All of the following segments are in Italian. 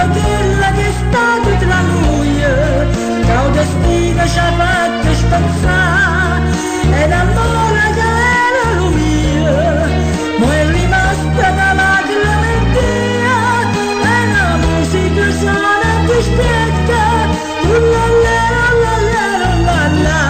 quella che è stata tra noi, che il destino ci ha fatto spezzare, e l'amore che era lo mio, ma è rimasta da lacrime e Dio, e la musica suona ti spetta, la la la la la la.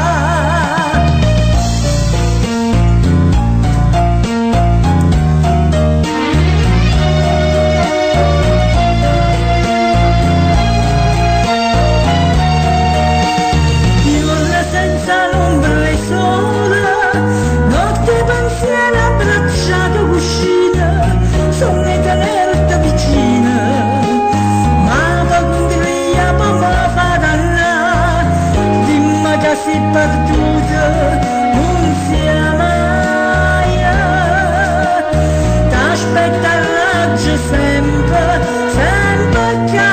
Si perduta non sia mai, t'aspetta il raggio sempre, sempre che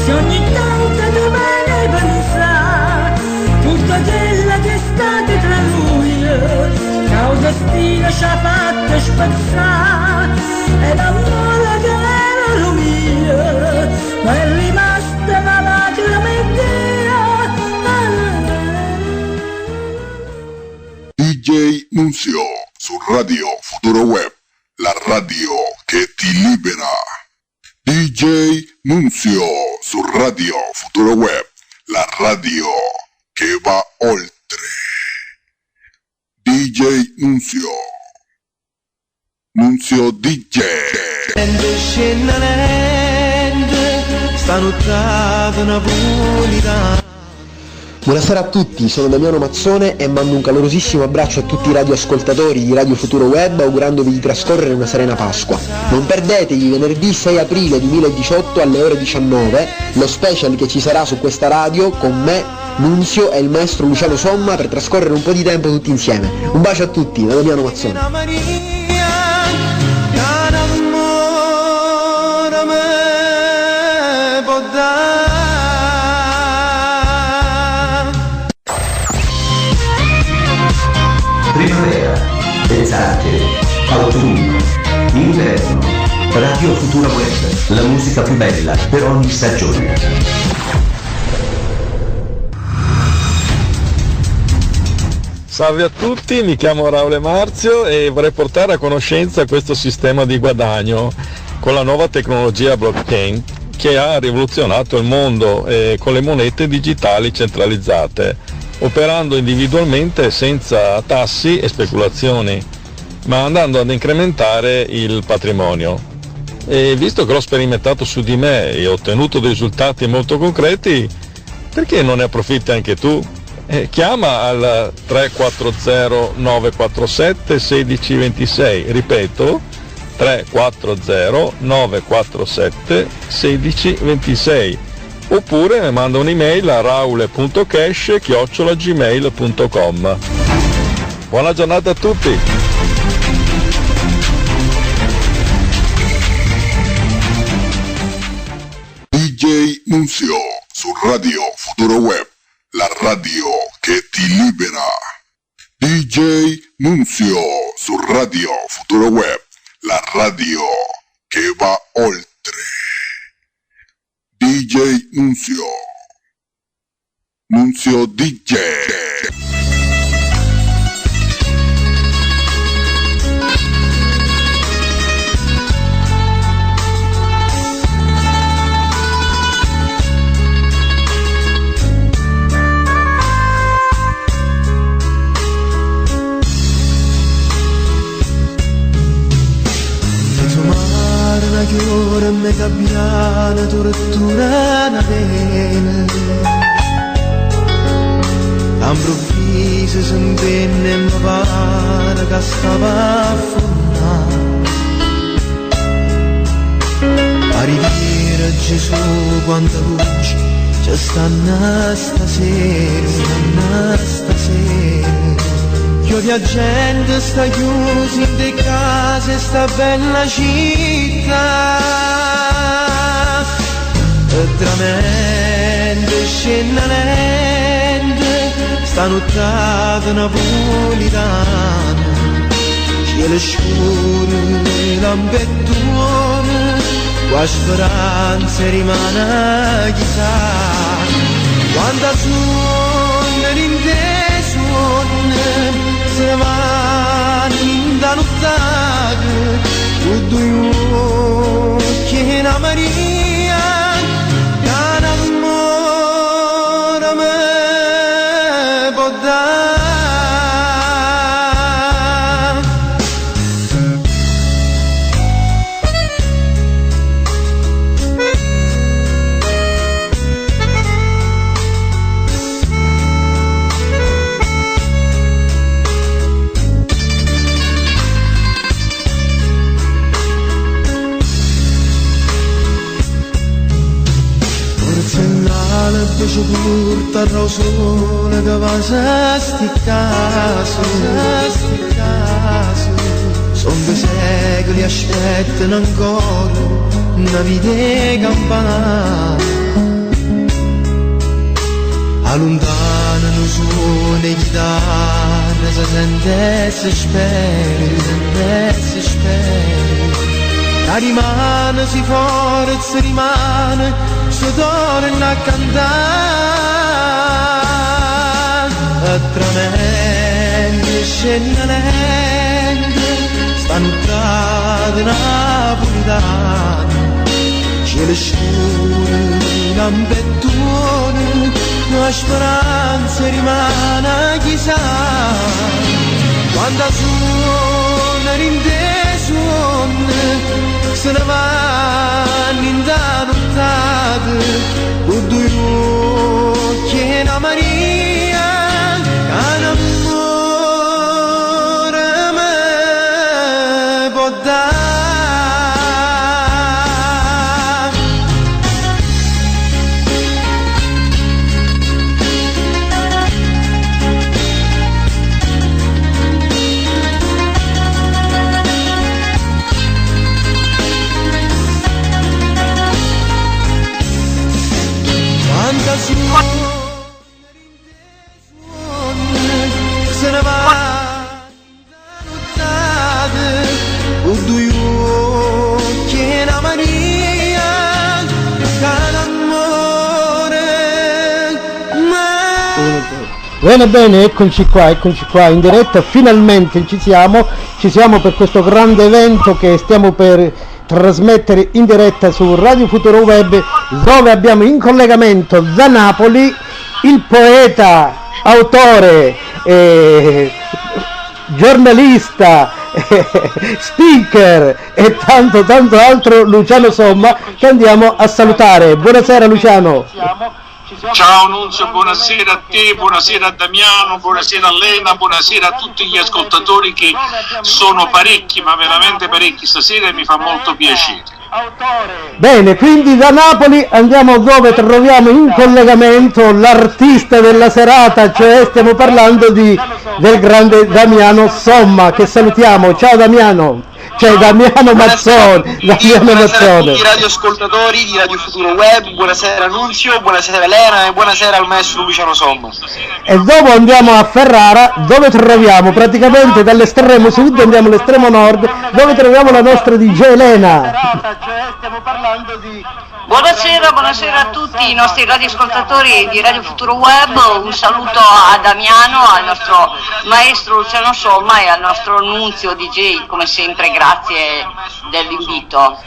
se ogni tanto dovrai pensare tutta quella che è stata tra noi, che il destino ci ha fatto spezzare, e l'amore che era lo mio, ma è rimasta una lacrima in Dio. DJ Nunzio su Radio Futuro Web, la radio che ti libera. DJ Nunzio su Radio Futuro Web, la radio che va oltre. DJ Nunzio, Nunzio DJ. Stanottata Napolitana. Buonasera a tutti, sono Damiano Mazzone e mando un calorosissimo abbraccio a tutti i radioascoltatori di Radio Futuro Web, augurandovi di trascorrere una serena Pasqua. Non perdetevi venerdì 6 aprile 2018 alle ore 19 lo special che ci sarà su questa radio con me, Nunzio e il maestro Luciano Somma per trascorrere un po' di tempo tutti insieme. Un bacio a tutti da Damiano Mazzone. Primavera, estate, autunno, inverno, Radio Futuro Web, la musica più bella per ogni stagione. Salve a tutti, mi chiamo Raul Marzio e vorrei portare a conoscenza questo sistema di guadagno con la nuova tecnologia blockchain che ha rivoluzionato il mondo con le monete digitali centralizzate, operando individualmente senza tassi e speculazioni, ma andando ad incrementare il patrimonio. E visto che l'ho sperimentato su di me e ho ottenuto dei risultati molto concreti, perché non ne approfitti anche tu? Chiama al 340 947 1626, ripeto 340 947 1626, oppure manda un'email a raule.cash@gmail.com. Buona giornata a tutti! DJ Nunzio su Radio Futuro Web, la radio che ti libera. DJ Nunzio su Radio Futuro Web, la radio che va oltre. DJ Nunzio, Nunzio DJ. Ora me cambiare tortura una pena, all'improvviso si impenne e mi pare che stava a affondare. ridire Gesù quanta luce c'è stanno stasera, Io viaggiando sta chiusi in de case sta bella città e tramente scendente sta nottata napolitana cielo scuro lampettone qua speranza rimane chissà quando suona l'intesuone se ne va in da nottata con due occhi e una Maria che un amore me può dare. Fece porta al sole che va a sti caso son 2 secoli aspettano ancora una vita campana allontanano suono e chitarre si sente e si spera la rimane si forza rimane si torna a cantare e tremende scendente stanno tra napolitana cielo scuro lampettone la speranza rimane chissà quando suona l'intesone se ne vanno in da nottata con 2 occhi e una Maria che un amore me può dare. Se ne va nottate con 2 occhi e una Maria che l'amore Bene, eccoci qua in diretta, finalmente ci siamo per questo grande evento che stiamo per trasmettere in diretta su Radio Futuro Web, dove abbiamo in collegamento da Napoli il poeta, autore, giornalista, speaker e tanto altro, Luciano Somma, che andiamo a salutare. Buonasera Luciano. Ciao Nunzio, buonasera a te, buonasera a Damiano, buonasera a Lena, buonasera a tutti gli ascoltatori che sono parecchi, ma veramente parecchi stasera e mi fa molto piacere. Bene, quindi da Napoli andiamo dove troviamo in collegamento l'artista della serata, cioè stiamo parlando del grande Damiano Somma, che salutiamo. Ciao Damiano. Cioè Damiano Mazzone. Buonasera a tutti i radioascoltatori di Radio Futuro Web, buonasera Nunzio, buonasera Elena e buonasera al maestro Luciano Somma. E dopo andiamo a Ferrara, dove troviamo praticamente dall'estremo sud andiamo all'estremo nord, dove troviamo la nostra DJ Elena. Stiamo parlando di... Buonasera a tutti i nostri radioascoltatori di Radio Futuro Web, un saluto a Damiano, al nostro maestro Luciano Somma e al nostro Nunzio DJ, come sempre grazie dell'invito.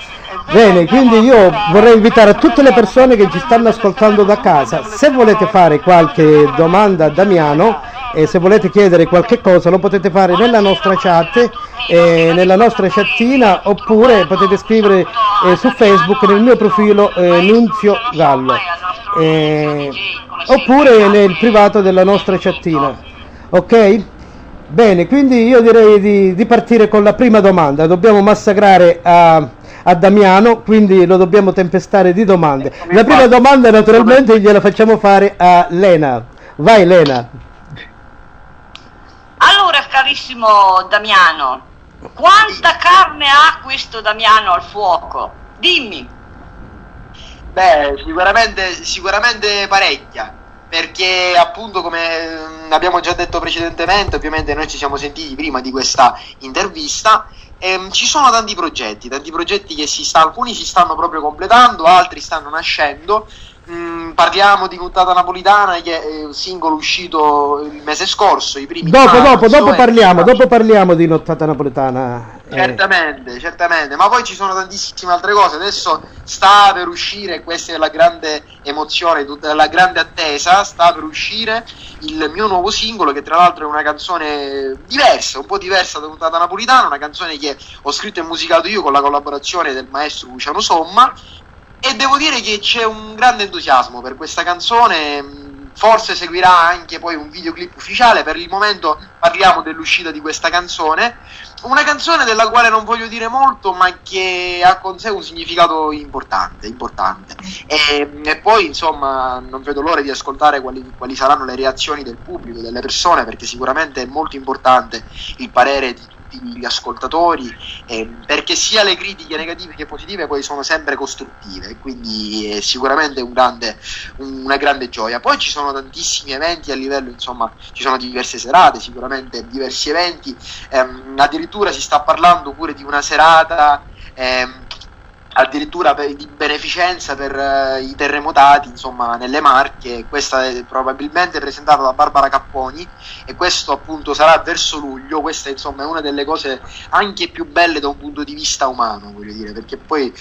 Bene, quindi io vorrei invitare tutte le persone che ci stanno ascoltando da casa, se volete fare qualche domanda a Damiano e se volete chiedere qualche cosa lo potete fare nella nostra chat, nella nostra chattina, oppure potete scrivere su Facebook nel mio profilo Nunzio Gallo, oppure nel privato della nostra chattina, ok? Bene, quindi io direi di partire con la prima domanda. Dobbiamo massacrare a a Damiano, quindi lo dobbiamo tempestare di domande. La prima domanda naturalmente gliela facciamo fare a Lena. Vai Lena. Allora, carissimo Damiano, quanta carne ha questo Damiano al fuoco? Dimmi. Beh, sicuramente parecchia, perché appunto, come abbiamo già detto precedentemente, ovviamente noi ci siamo sentiti prima di questa intervista, ci sono tanti progetti che alcuni si stanno proprio completando, altri stanno nascendo. Parliamo di Nottata Napolitana, che è un singolo uscito il mese scorso, i primi dopo parliamo di Nottata Napolitana. Certamente, ma poi ci sono tantissime altre cose. Adesso sta per uscire, questa è la grande emozione, la grande attesa, sta per uscire il mio nuovo singolo, che tra l'altro è una canzone diversa, un po' diversa da Nottata Napolitana, una canzone che ho scritto e musicato io con la collaborazione del maestro Luciano Somma, e devo dire che c'è un grande entusiasmo per questa canzone. Forse seguirà anche poi un videoclip ufficiale. Per il momento parliamo dell'uscita di questa canzone, una canzone della quale non voglio dire molto, ma che ha con sé un significato importante. E poi insomma non vedo l'ora di ascoltare quali saranno le reazioni del pubblico, delle persone, perché sicuramente è molto importante il parere di tutti gli ascoltatori, perché sia le critiche negative che positive poi sono sempre costruttive, quindi è sicuramente una grande gioia. Poi ci sono tantissimi eventi a livello, insomma ci sono diverse serate, sicuramente diversi eventi, addirittura si sta parlando pure di una serata addirittura di beneficenza per i terremotati, insomma, nelle Marche. Questa è probabilmente presentata da Barbara Capponi, e questo appunto sarà verso luglio. Questa insomma è una delle cose anche più belle da un punto di vista umano, voglio dire, perché poi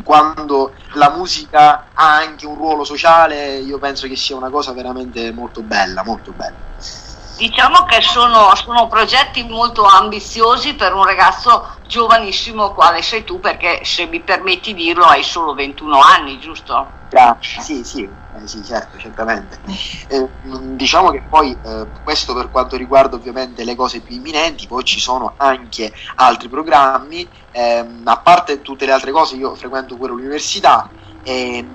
quando la musica ha anche un ruolo sociale, io penso che sia una cosa veramente molto bella, molto bella. Diciamo che sono progetti molto ambiziosi per un ragazzo giovanissimo quale sei tu, perché se mi permetti dirlo hai solo 21 anni, giusto? Sì, certo, certamente. Diciamo che poi questo per quanto riguarda ovviamente le cose più imminenti. Poi ci sono anche altri programmi, a parte tutte le altre cose io frequento pure l'università.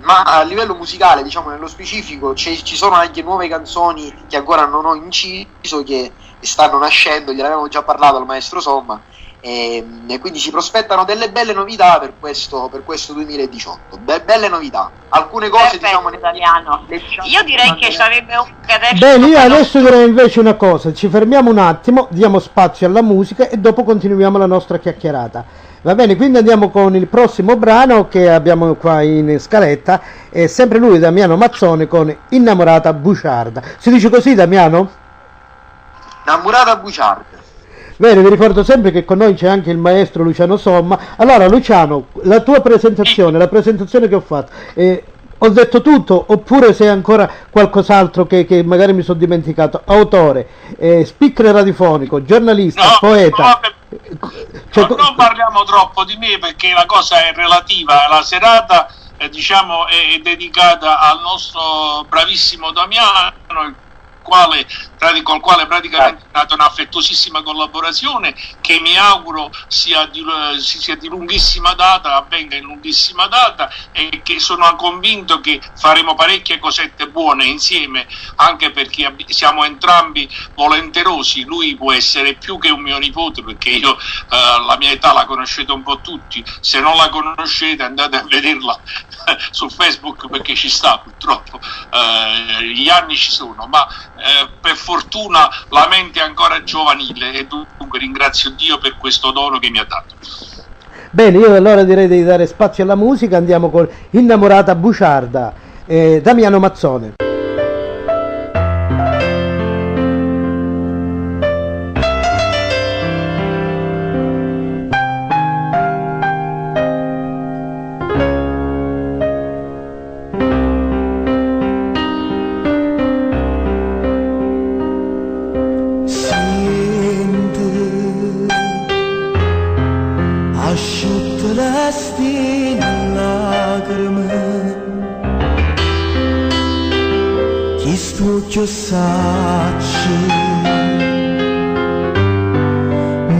Ma a livello musicale, diciamo nello specifico, ci sono anche nuove canzoni che ancora non ho inciso, che stanno nascendo, gliel'avevamo già parlato al maestro Somma, e quindi si prospettano delle belle novità per questo 2018, belle novità, alcune cose. Perfetto, diciamo Damiano. Io direi che sarebbe adesso. Bene, io adesso direi invece una cosa: ci fermiamo un attimo, diamo spazio alla musica e dopo continuiamo la nostra chiacchierata. Va bene, quindi andiamo con il prossimo brano che abbiamo qua in scaletta, è sempre lui, Damiano Mazzone, con Innamorata Buciarda. Si dice così, Damiano? Innamorata Buciarda. Bene, vi ricordo sempre che con noi c'è anche il maestro Luciano Somma. Allora Luciano, la tua presentazione, la presentazione che ho fatto, ho detto tutto oppure c'è ancora qualcos'altro che magari mi sono dimenticato? Autore, speaker radiofonico, giornalista, poeta. Non parliamo troppo di me, perché la cosa è relativa. La serata diciamo è dedicata al nostro bravissimo Damiano, col quale praticamente è stata un'affettuosissima collaborazione, che mi auguro sia di lunghissima data, avvenga in lunghissima data, e che sono convinto che faremo parecchie cosette buone insieme, anche perché siamo entrambi volenterosi. Lui può essere più che un mio nipote, perché io la mia età la conoscete un po' tutti, se non la conoscete andate a vederla su Facebook, perché ci sta, purtroppo gli anni ci sono, ma per fortuna la mente è ancora giovanile, e dunque ringrazio Dio per questo dono che mi ha dato. Bene, io allora direi di dare spazio alla musica. Andiamo con Innamorata Buciarda, Damiano Mazzone. Io sacci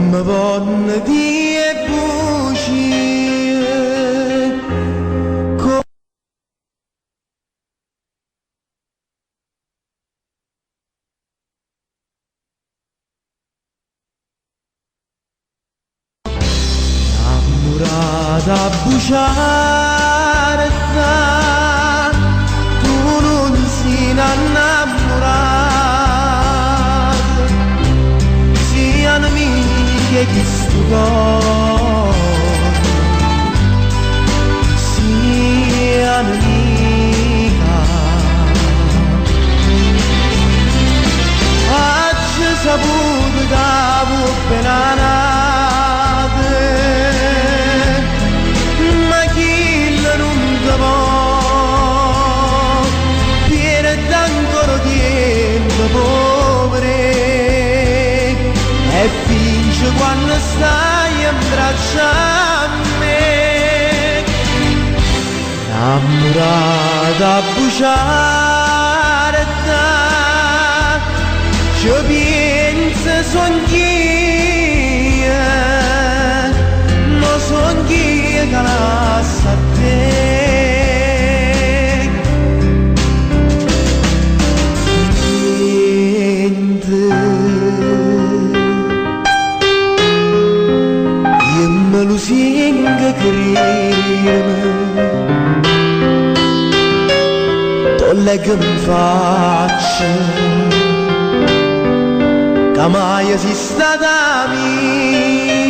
ma vonne di buci da bruciare, tu non sei innamorato, siano amiche che sto cuore, siano amica. Oggi saputo che vuoi penare, ma chi non ti può, viene d'ancora tempo povere, e finge quando stai in braccio a me, innamorata a bruciare, ci pensa son chi, ma son chi che lascia a te. Niente, io me lo sento credere, tolle che mi faccio, che mai sei stata mia,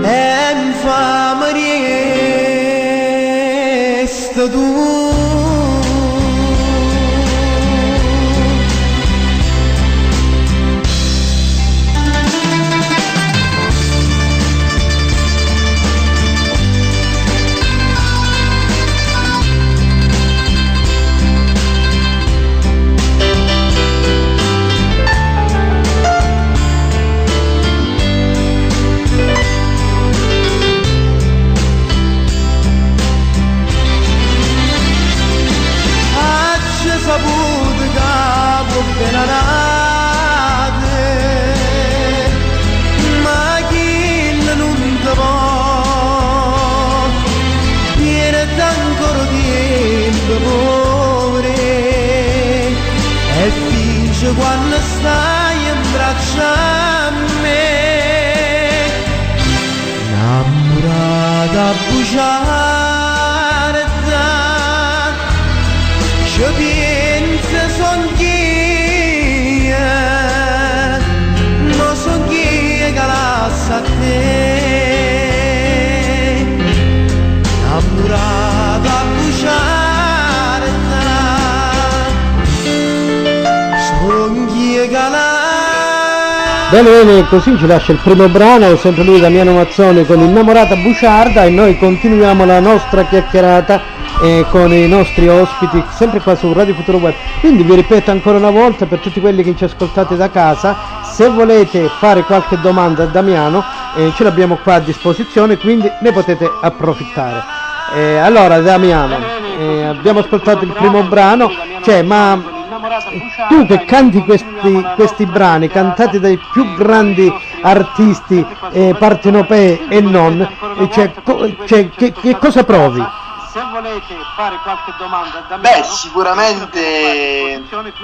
e mi fa morire tu. Saputo che vuoi penare, ma chi non ti può, viene d'ancora tempo povere, e finge quando stai in braccio a me, innamorata a bruciare, ci pensa son chi, ma son chi che lascia a te, innamorata a bruciare, son chi che lascia. Bene, così ci lascia il primo brano, sempre lui Damiano Mazzone con Innamorata Buciarda, e noi continuiamo la nostra chiacchierata con i nostri ospiti sempre qua su Radio Futuro Web. Quindi vi ripeto ancora una volta, per tutti quelli che ci ascoltate da casa, se volete fare qualche domanda a Damiano ce l'abbiamo qua a disposizione, quindi ne potete approfittare. Allora Damiano, abbiamo ascoltato il primo brano, ma tu che canti questi brani cantati dai più grandi artisti partenopei e non, che cosa provi? Se volete fare qualche domanda da me. Beh, sicuramente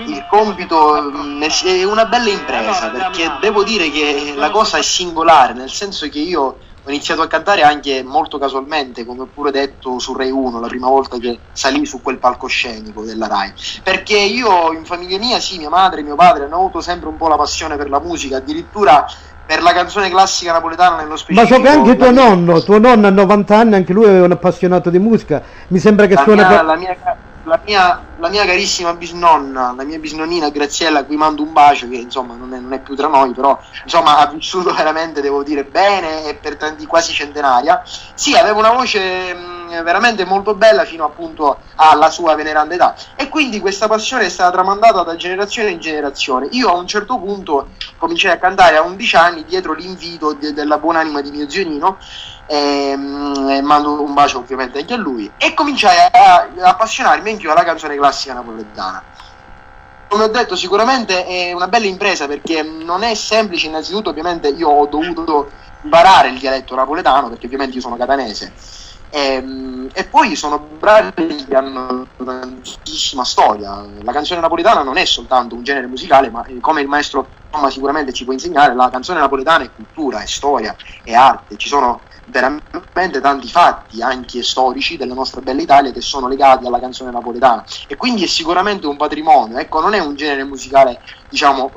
il compito è una bella impresa, perché devo dire che la cosa è singolare, nel senso che io ho iniziato a cantare anche molto casualmente, come ho pure detto su Rai 1 la prima volta che salì su quel palcoscenico della Rai, perché io in famiglia mia, sì, mia madre e mio padre hanno avuto sempre un po' la passione per la musica, addirittura per la canzone classica napoletana nello specifico. Ma so che anche tuo nonno a 90 anni, anche lui è un appassionato di musica, mi sembra che suona... La mia carissima bisnonna, la mia bisnonnina Graziella, a cui mando un bacio, che insomma non è più tra noi, però insomma ha vissuto veramente, devo dire, bene, e per tanti quasi centenaria. Sì, aveva una voce veramente molto bella fino appunto alla sua veneranda età, e quindi questa passione è stata tramandata da generazione in generazione. Io a un certo punto cominciai a cantare a 11 anni dietro l'invito della buonanima di mio zio Nino, e mando un bacio ovviamente anche a lui, e cominciai a appassionarmi anch'io alla canzone classica napoletana. Come ho detto, sicuramente è una bella impresa, perché non è semplice. Innanzitutto ovviamente io ho dovuto imparare il dialetto napoletano, perché ovviamente io sono catanese, e poi sono bravi che hanno tantissima storia. La canzone napoletana non è soltanto un genere musicale, ma come il maestro Somma sicuramente ci può insegnare, la canzone napoletana è cultura, è storia, è arte. Ci sono veramente tanti fatti anche storici della nostra bella Italia che sono legati alla canzone napoletana, e quindi è sicuramente un patrimonio, ecco, non è un genere musicale, diciamo,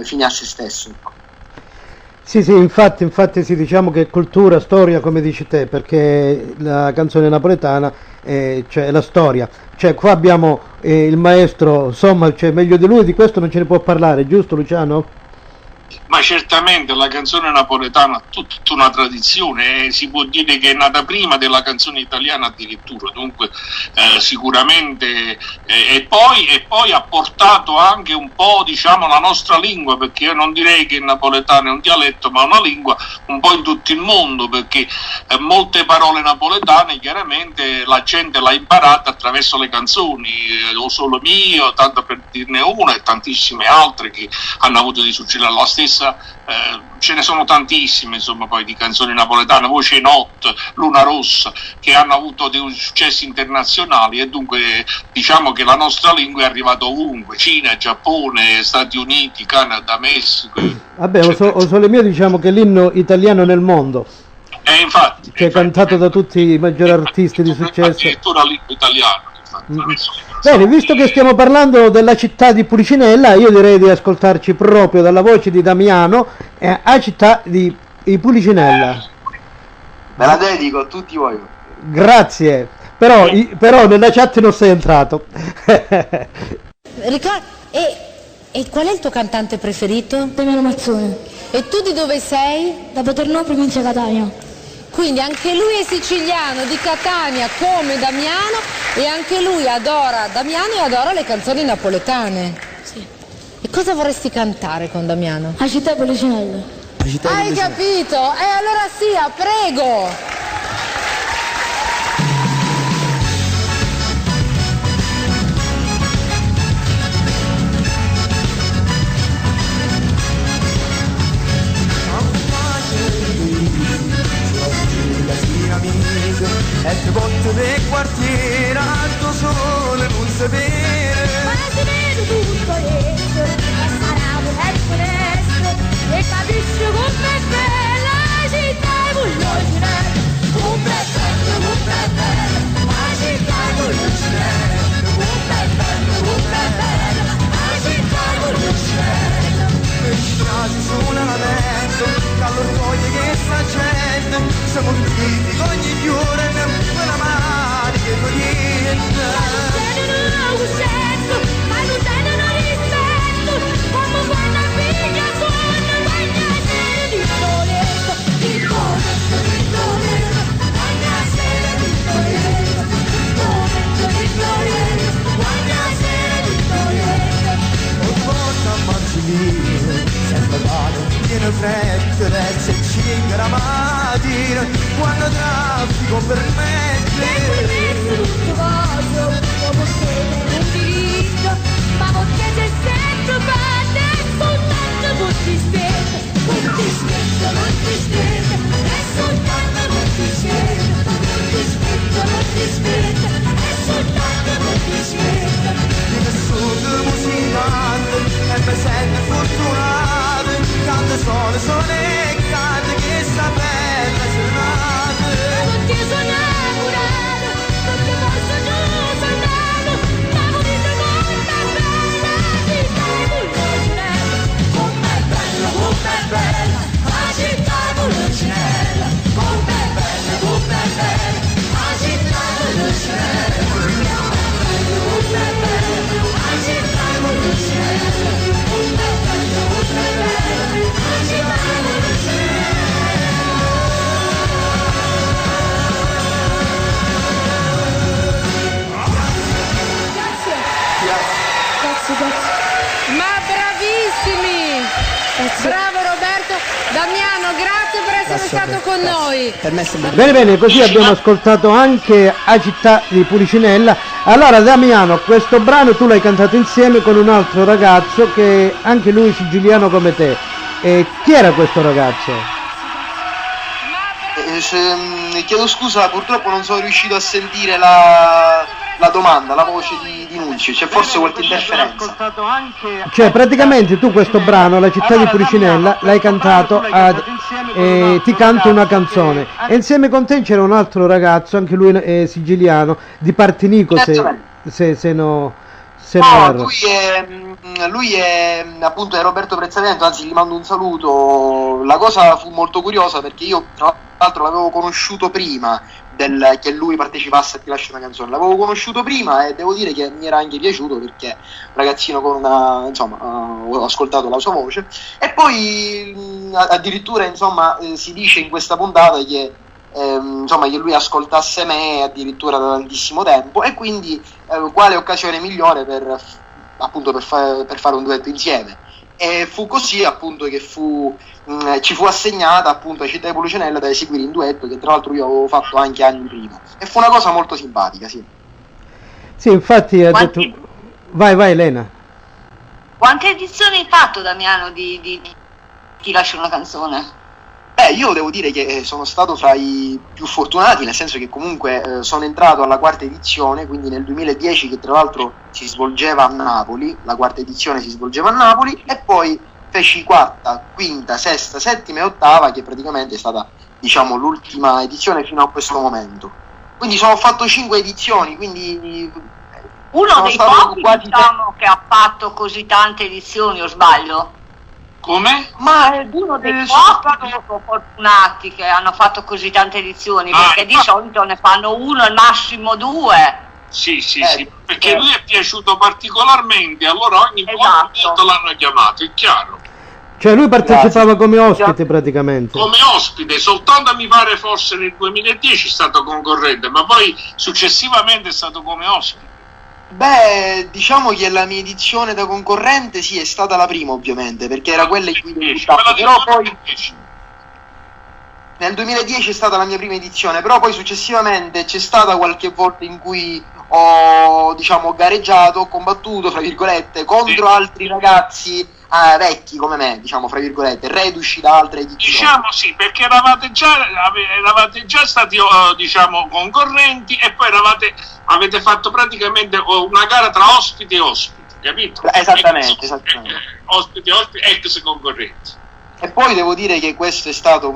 fine a se stesso. Sì, infatti sì, diciamo che è cultura, storia, come dici te, perché la canzone napoletana cioè, è la storia. Cioè, qua abbiamo il maestro, insomma, cioè, meglio di lui di questo non ce ne può parlare, giusto Luciano? Ma certamente la canzone napoletana ha tutta una tradizione, si può dire che è nata prima della canzone italiana addirittura, dunque sicuramente e poi ha portato anche un po', diciamo, la nostra lingua, perché io non direi che il napoletano è un dialetto, ma una lingua un po' in tutto il mondo, perché molte parole napoletane chiaramente la gente l'ha imparata attraverso le canzoni, O Solo Mio, tanto per dirne una, e tantissime altre che hanno avuto di successo. La stessa, ce ne sono tantissime, insomma, poi di canzoni napoletane, Voce Notte, Luna Rossa, che hanno avuto dei successi internazionali, e dunque diciamo che la nostra lingua è arrivata ovunque, Cina, Giappone, Stati Uniti, Canada, Messico. Vabbè, O Sole Mio, diciamo che è l'inno italiano nel mondo, infatti, che è cantato da tutti i maggiori artisti di successo, addirittura l'inno italiano. Bene, visto che stiamo parlando della città di Pulicinella, io direi di ascoltarci proprio dalla voce di Damiano a città di Pulicinella. Me la dedico a tutti voi. Grazie, però nella chat non sei entrato. E qual è il tuo cantante preferito? Damiano Mazzone. E tu di dove sei? Da Paternò, provincia Catania. Quindi anche lui è siciliano, di Catania come Damiano, e anche lui adora Damiano e adora le canzoni napoletane. Sì. E cosa vorresti cantare con Damiano? A città di Pulicinella. Hai capito? E allora sia, prego! E ti porto nel quartiere al tuo sole non sapere. Ma si vede tutto adesso, e sarà un onesto, e capisci com'è bella la città di Pulicinella. Com'è bella, la città di Pulicinella. Com'è bella, la città di Pulicinella. Per strade sole all'aperto, dall'orgoglio che sta gente, siamo tutti ogni fiore, quella mano che non niente. Ma non tengono rispetto, come quando figlia suona, quando sera di Toledo, di Toledo, di Toledo, quando sera di Toledo, di Toledo, di Toledo, quando sera di Toledo. Un porta a Mazzolino, sempre vado, pieno freddo, verso il 5 la mattina, quando traffico permette. Tutto voglio, dopo che non un diritto, ma perché sei sempre fatta e soltanto non ti spetta, non ti spetta, non ti spetta, e soltanto non ti spetta, non ti spetta, non ti spetta, e soltanto non ti spetta. Di nessuno musicante e mi sento fortunato, canta sole e canta che sta bella giornata. Ma perché sono innamorato, perché posso giusto andato, ma volete com'è bella la città di Pulicinella. Com'è bella la città di Pulicinella. Com'è bella la città di Pulicinella. Com'è bella la città di Pulicinella. Com'è bella la città di Pulicinella. Ma bravissimi! Bravo Roberto! Damiano, grazie per essere stato con noi! Per me sembra Bene, così abbiamo ascoltato anche a città di Pulicinella. Allora Damiano, questo brano tu l'hai cantato insieme con un altro ragazzo che anche lui siciliano come te. E chi era questo ragazzo? Chiedo scusa, purtroppo non sono riuscito a sentire la la domanda, la voce di Nunzio, c'è forse qualche interferenza. Cioè praticamente tu questo brano, La città di Pulcinella, l'hai cantato Ti canto una canzone, e insieme con te c'era un altro ragazzo, anche lui è siciliano, di Partinico, se no lui è appunto è Roberto Prezzavento, anzi gli mando un saluto. La cosa fu molto curiosa perché io tra l'altro l'avevo conosciuto prima che lui partecipasse a Ti lascio una canzone, l'avevo conosciuto prima e devo dire che mi era anche piaciuto perché un ragazzino con una, insomma, ho ascoltato la sua voce e poi addirittura insomma si dice in questa puntata che insomma che lui ascoltasse me addirittura da tantissimo tempo e quindi quale occasione migliore per fare un duetto insieme. E fu così appunto che ci fu assegnata appunto a Città di Pulcinella da eseguire in duetto, che tra l'altro io avevo fatto anche anni prima, e fu una cosa molto simpatica, sì. Sì, infatti ha detto... Vai Elena. Quante edizioni hai fatto, Damiano, di Ti lascio una canzone? Io devo dire che sono stato fra i più fortunati, nel senso che comunque sono entrato alla quarta edizione, quindi nel 2010, che tra l'altro si svolgeva a Napoli, la quarta edizione si svolgeva a Napoli, e poi feci quarta, quinta, sesta, settima e ottava, che praticamente è stata, diciamo, l'ultima edizione fino a questo momento. Quindi ho fatto 5 edizioni, quindi... Uno dei pochi, diciamo, che ha fatto così tante edizioni, o sbaglio? Come? Ma è uno dei pochi fortunati che hanno fatto così tante edizioni, perché di solito ne fanno uno al massimo 2. Sì, perché lui è piaciuto particolarmente, allora ogni volta l'hanno chiamato, è chiaro. Cioè lui partecipava come ospite praticamente. Come ospite, soltanto mi pare forse nel 2010 è stato concorrente, ma poi successivamente è stato come ospite. Diciamo che la mia edizione da concorrente sì è stata la prima ovviamente, perché era quella in cui debuttavo, però poi nel 2010 è stata la mia prima edizione, però poi successivamente c'è stata qualche volta in cui ho, diciamo, gareggiato, ho combattuto, fra virgolette, contro altri ragazzi vecchi come me, diciamo, fra virgolette, reduci da altre edizioni. Diciamo sì, perché eravate già stati diciamo concorrenti e poi avete fatto praticamente una gara tra ospiti e ospiti, capito? Esattamente. Ospiti, ex concorrenti. E poi devo dire che questo è stato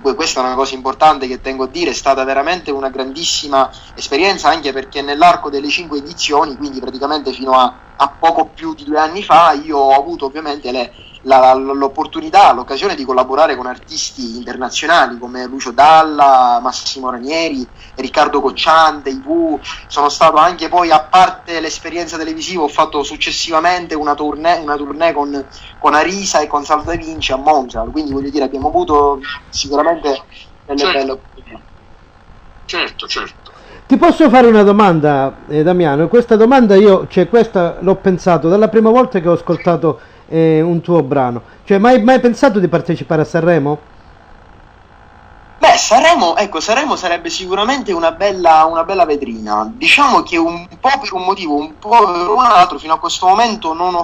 questa è una cosa importante che tengo a dire, è stata veramente una grandissima esperienza, anche perché nell'arco delle 5 edizioni, quindi praticamente fino a poco più di 2 anni fa, io ho avuto ovviamente l'opportunità, l'occasione di collaborare con artisti internazionali come Lucio Dalla, Massimo Ranieri, Riccardo Cocciante, i Pooh. Sono stato anche poi, a parte l'esperienza televisiva, ho fatto successivamente una tournée con Arisa e con Salvo Da Vinci a Monza, quindi voglio dire abbiamo avuto sicuramente delle belle opportunità. Certo. Ti posso fare una domanda, Damiano? Questa domanda questa l'ho pensato dalla prima volta che ho ascoltato un tuo brano. Cioè, mai pensato di partecipare a Sanremo? Sanremo sarebbe sicuramente una bella vetrina. Diciamo che un po' per un motivo, un po' per un altro, fino a questo momento non ho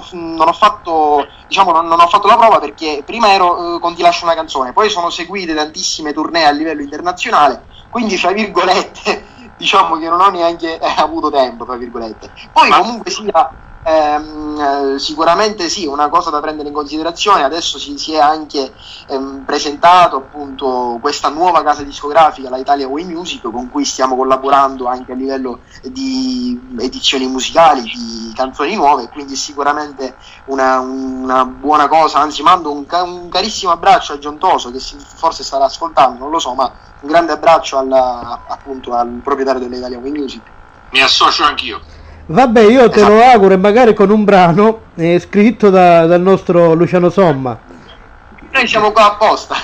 fatto la prova, perché prima ero con Ti lascio una canzone, poi sono seguite tantissime tournée a livello internazionale, quindi fra virgolette diciamo che non ho neanche avuto tempo, fra virgolette. Poi comunque sia sicuramente sì, una cosa da prendere in considerazione. Adesso si è anche presentato appunto questa nuova casa discografica, la Italia Way Music, con cui stiamo collaborando anche a livello di edizioni musicali, di canzoni nuove, quindi sicuramente una buona cosa. Anzi, mando un carissimo abbraccio a Giontoso, che forse starà ascoltando, non lo so, ma un grande abbraccio appunto al proprietario dell'Italia Way Music. Mi associo anch'io. Vabbè, io te lo auguro, e magari con un brano scritto dal nostro Luciano Somma. Noi siamo qua apposta.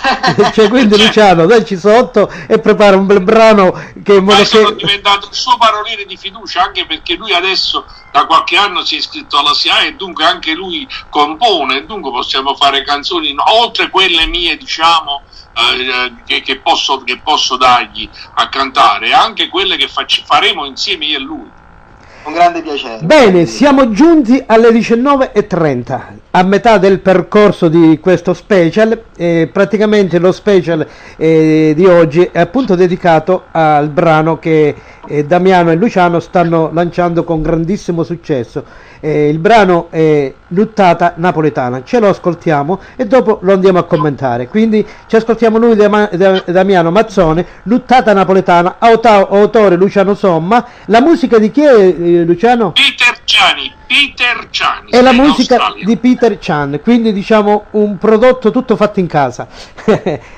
Cioè, quindi Luciano, dacci sotto e prepara un bel brano che sono diventato il suo paroliere di fiducia, anche perché lui adesso da qualche anno si è iscritto alla SIAE e dunque anche lui compone, e dunque possiamo fare canzoni oltre quelle mie, diciamo, che posso dargli a cantare, anche quelle che faremo insieme io e lui. Un grande piacere. Bene, siamo giunti alle 19:30. a metà del percorso di questo special. Praticamente lo special di oggi è appunto dedicato al brano che Damiano e Luciano stanno lanciando con grandissimo successo. Il brano è Nuttata Napoletana, ce lo ascoltiamo e dopo lo andiamo a commentare. Quindi ci ascoltiamo noi Damiano Mazzone, Nuttata Napoletana, autore Luciano Somma. La musica di chi è, Luciano? Peter Ciani È la musica di Peter Chan, quindi diciamo un prodotto tutto fatto in casa.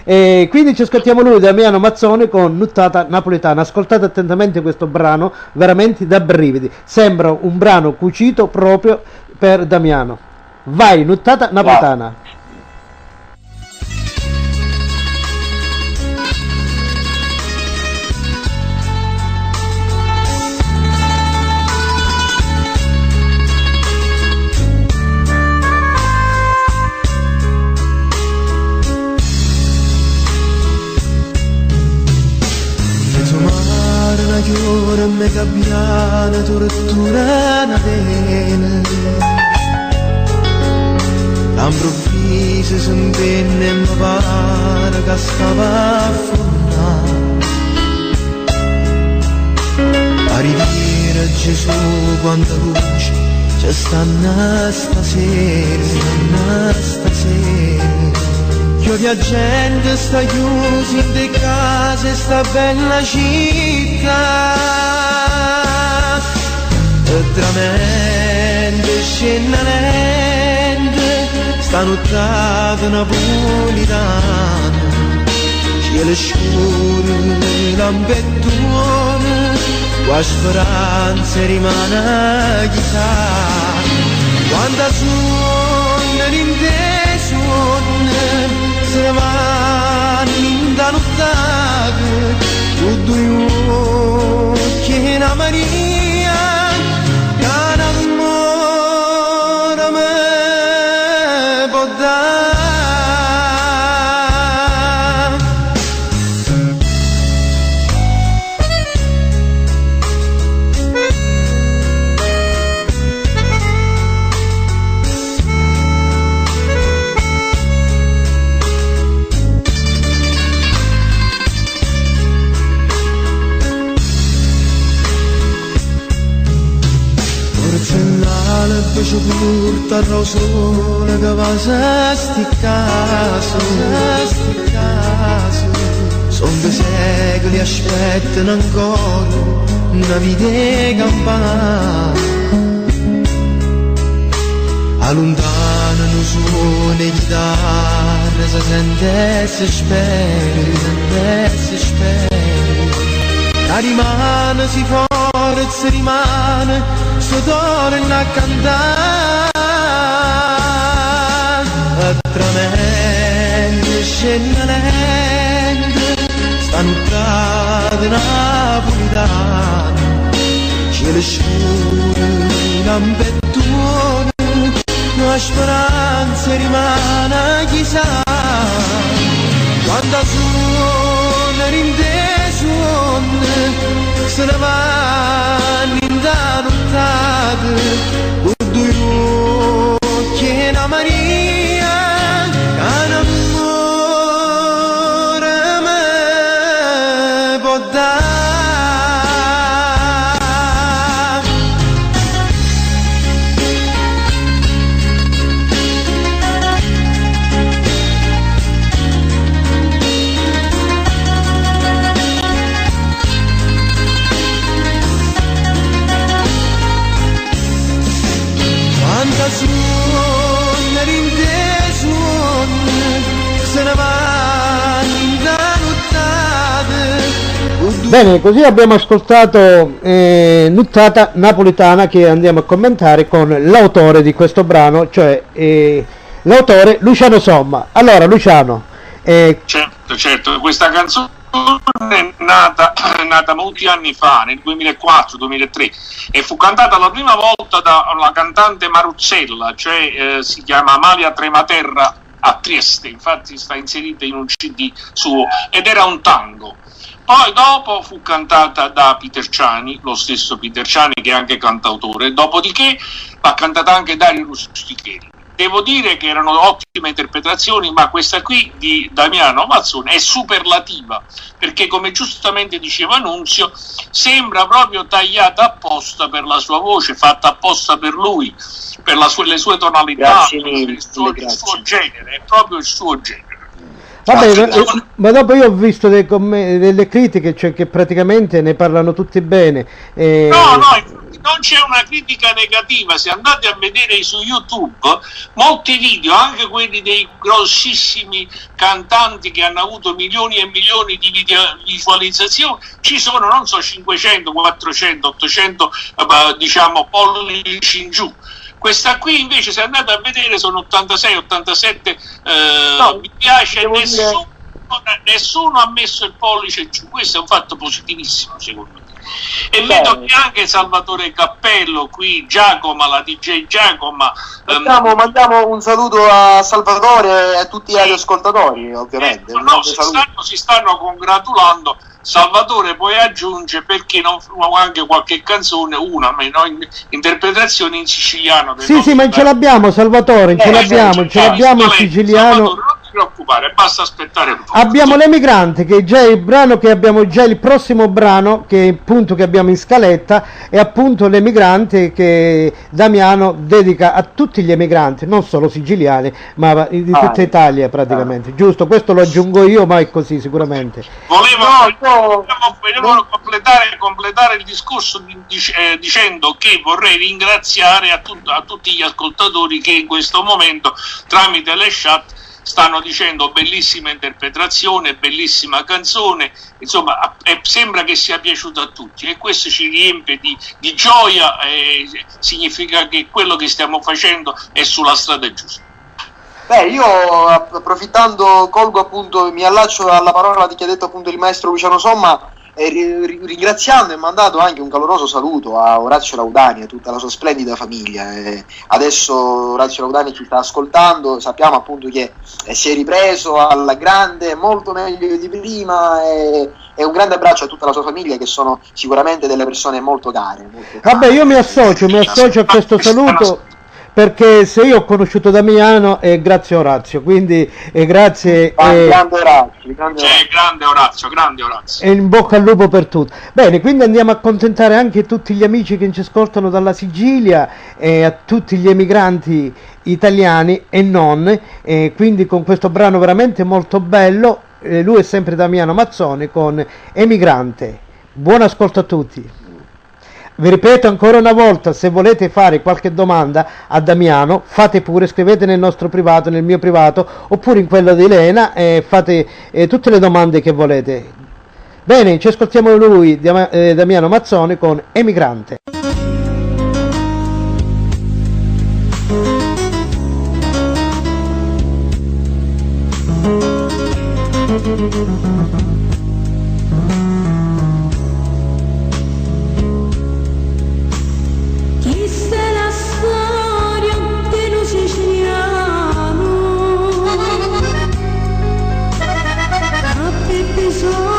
E quindi ci ascoltiamo lui Damiano Mazzone con Nuttata Napoletana. Ascoltate attentamente questo brano, veramente da brividi, sembra un brano cucito proprio per Damiano. Vai, Nuttata Napoletana. Ora me cambiana tortura na vena, all'improvviso sentenne e mi pare che stava a fondare. A riviera Gesù quanta luce c'è stanno stasera. Io viaggiando sta chiusi in de case sta bella città, e tramente scendente sta nottata napolitana, cielo scuro lampettone, qua speranza rimane chissà, quanta sogna in te sonne se ne vanno in da nottata, tu due occhi e una Maria, che un amore me può dare. Fece porta al rosone che va a sti caso, son 2 secoli aspettano ancora una vita campana, allontanano suone chitarre, si sente e si spera, la rimane si forza rimane, sto torna a cantare, tramente scendente, sta nottata napolitana, cielo scuro, lampettone, la speranza rimane chissà, quando suona rindesone, se ne vanno in da nottata, con 2 occhi e una Maria, che un amore me può dare. Bene, così abbiamo ascoltato Nuttata Napoletana, che andiamo a commentare con l'autore di questo brano, cioè l'autore Luciano Somma. Allora Luciano, certo, questa canzone è nata molti anni fa, nel 2004-2003, e fu cantata la prima volta dalla cantante Maruzzella, cioè si chiama Amalia Trematerra a Trieste, infatti sta inserita in un CD suo, ed era un tango. Poi dopo fu cantata da Peter Ciani, lo stesso Peter Ciani che è anche cantautore, dopodiché va cantata anche Dario Rusticheri. devo dire che erano ottime interpretazioni, ma questa qui di Damiano Mazzone è superlativa, perché come giustamente diceva Nunzio, sembra proprio tagliata apposta per la sua voce, fatta apposta per lui, per le sue tonalità, il suo genere, è proprio il suo genere. Vabbè, ma dopo io ho visto delle critiche, cioè che praticamente ne parlano tutti bene. No, non c'è una critica negativa. Se andate a vedere su YouTube molti video, anche quelli dei grossissimi cantanti che hanno avuto milioni e milioni di visualizzazioni, ci sono, non so, 500, 400, 800 diciamo pollici in giù. Questa qui invece, se andate a vedere, sono 86, 87 mi piace, nessuno ha messo il pollice giù. Questo è un fatto positivissimo secondo me. E vedo che anche Salvatore Cappello qui, Giacomo, la DJ Giacomo, mandiamo un saluto a Salvatore e a tutti gli ascoltatori, ovviamente. Si stanno congratulando. Salvatore poi aggiunge perché non anche qualche canzone, una meno interpretazione in siciliano. Sì, ma ce l'abbiamo Salvatore, ce l'abbiamo in siciliano. Salvatore, non ti preoccupare, basta aspettare un po'. Abbiamo l'Emigrante, che è già il brano che abbiamo già, il prossimo brano che appunto che abbiamo in scaletta è appunto l'Emigrante, che Damiano dedica a tutti gli emigranti, non solo siciliani, ma di tutta Italia praticamente. Giusto, questo lo aggiungo io, ma è così sicuramente. Volevo completare il discorso dicendo che vorrei ringraziare a tutti gli ascoltatori che in questo momento tramite le chat stanno dicendo bellissima interpretazione, bellissima canzone, insomma sembra che sia piaciuta a tutti e questo ci riempie di gioia e significa che quello che stiamo facendo è sulla strada giusta. Beh, io approfittando, colgo appunto, mi allaccio alla parola di chi ha detto appunto il maestro Luciano Somma, ringraziando e mandando anche un caloroso saluto a Orazio Laudani e a tutta la sua splendida famiglia. Adesso Orazio Laudani ci sta ascoltando, sappiamo appunto che si è ripreso alla grande, molto meglio di prima, e un grande abbraccio a tutta la sua famiglia, che sono sicuramente delle persone molto care. Vabbè, io mi associo a questo saluto, perché se io ho conosciuto Damiano è grazie a Orazio, quindi grazie grande Orazio. E in bocca al lupo per tutto. Bene, quindi andiamo a accontentare anche tutti gli amici che ci ascoltano dalla Sicilia e a tutti gli emigranti italiani e non, quindi con questo brano veramente molto bello. Lui è sempre Damiano Mazzone con Emigrante. Buon ascolto a tutti. Vi ripeto ancora una volta, se volete fare qualche domanda a Damiano, fate pure, scrivete nel nostro privato, nel mio privato, oppure in quello di Elena, e fate tutte le domande che volete. Bene, ci ascoltiamo lui, Damiano Mazzone, con Emigrante. Solo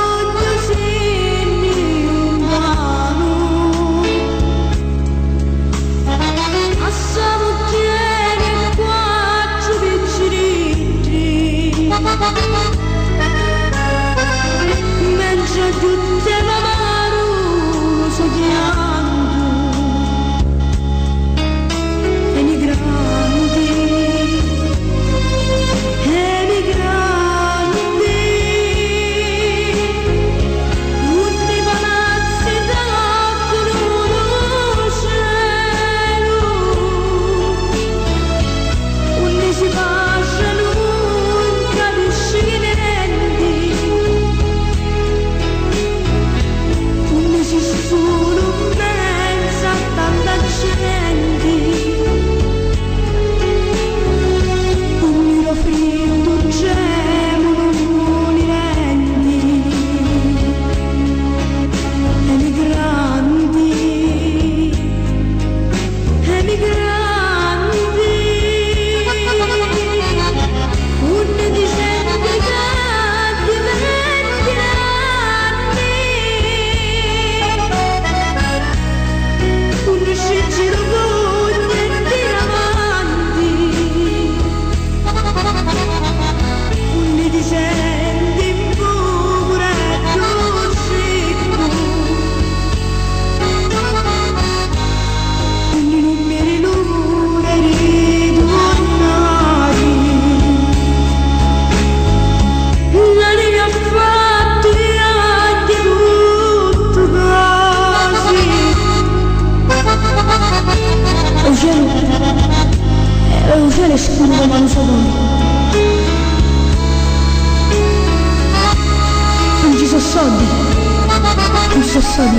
soldi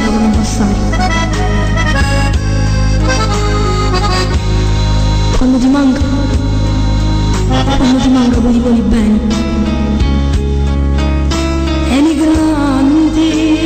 devono passare. Quando ti manca poi ti vuoi bene. Emigranti,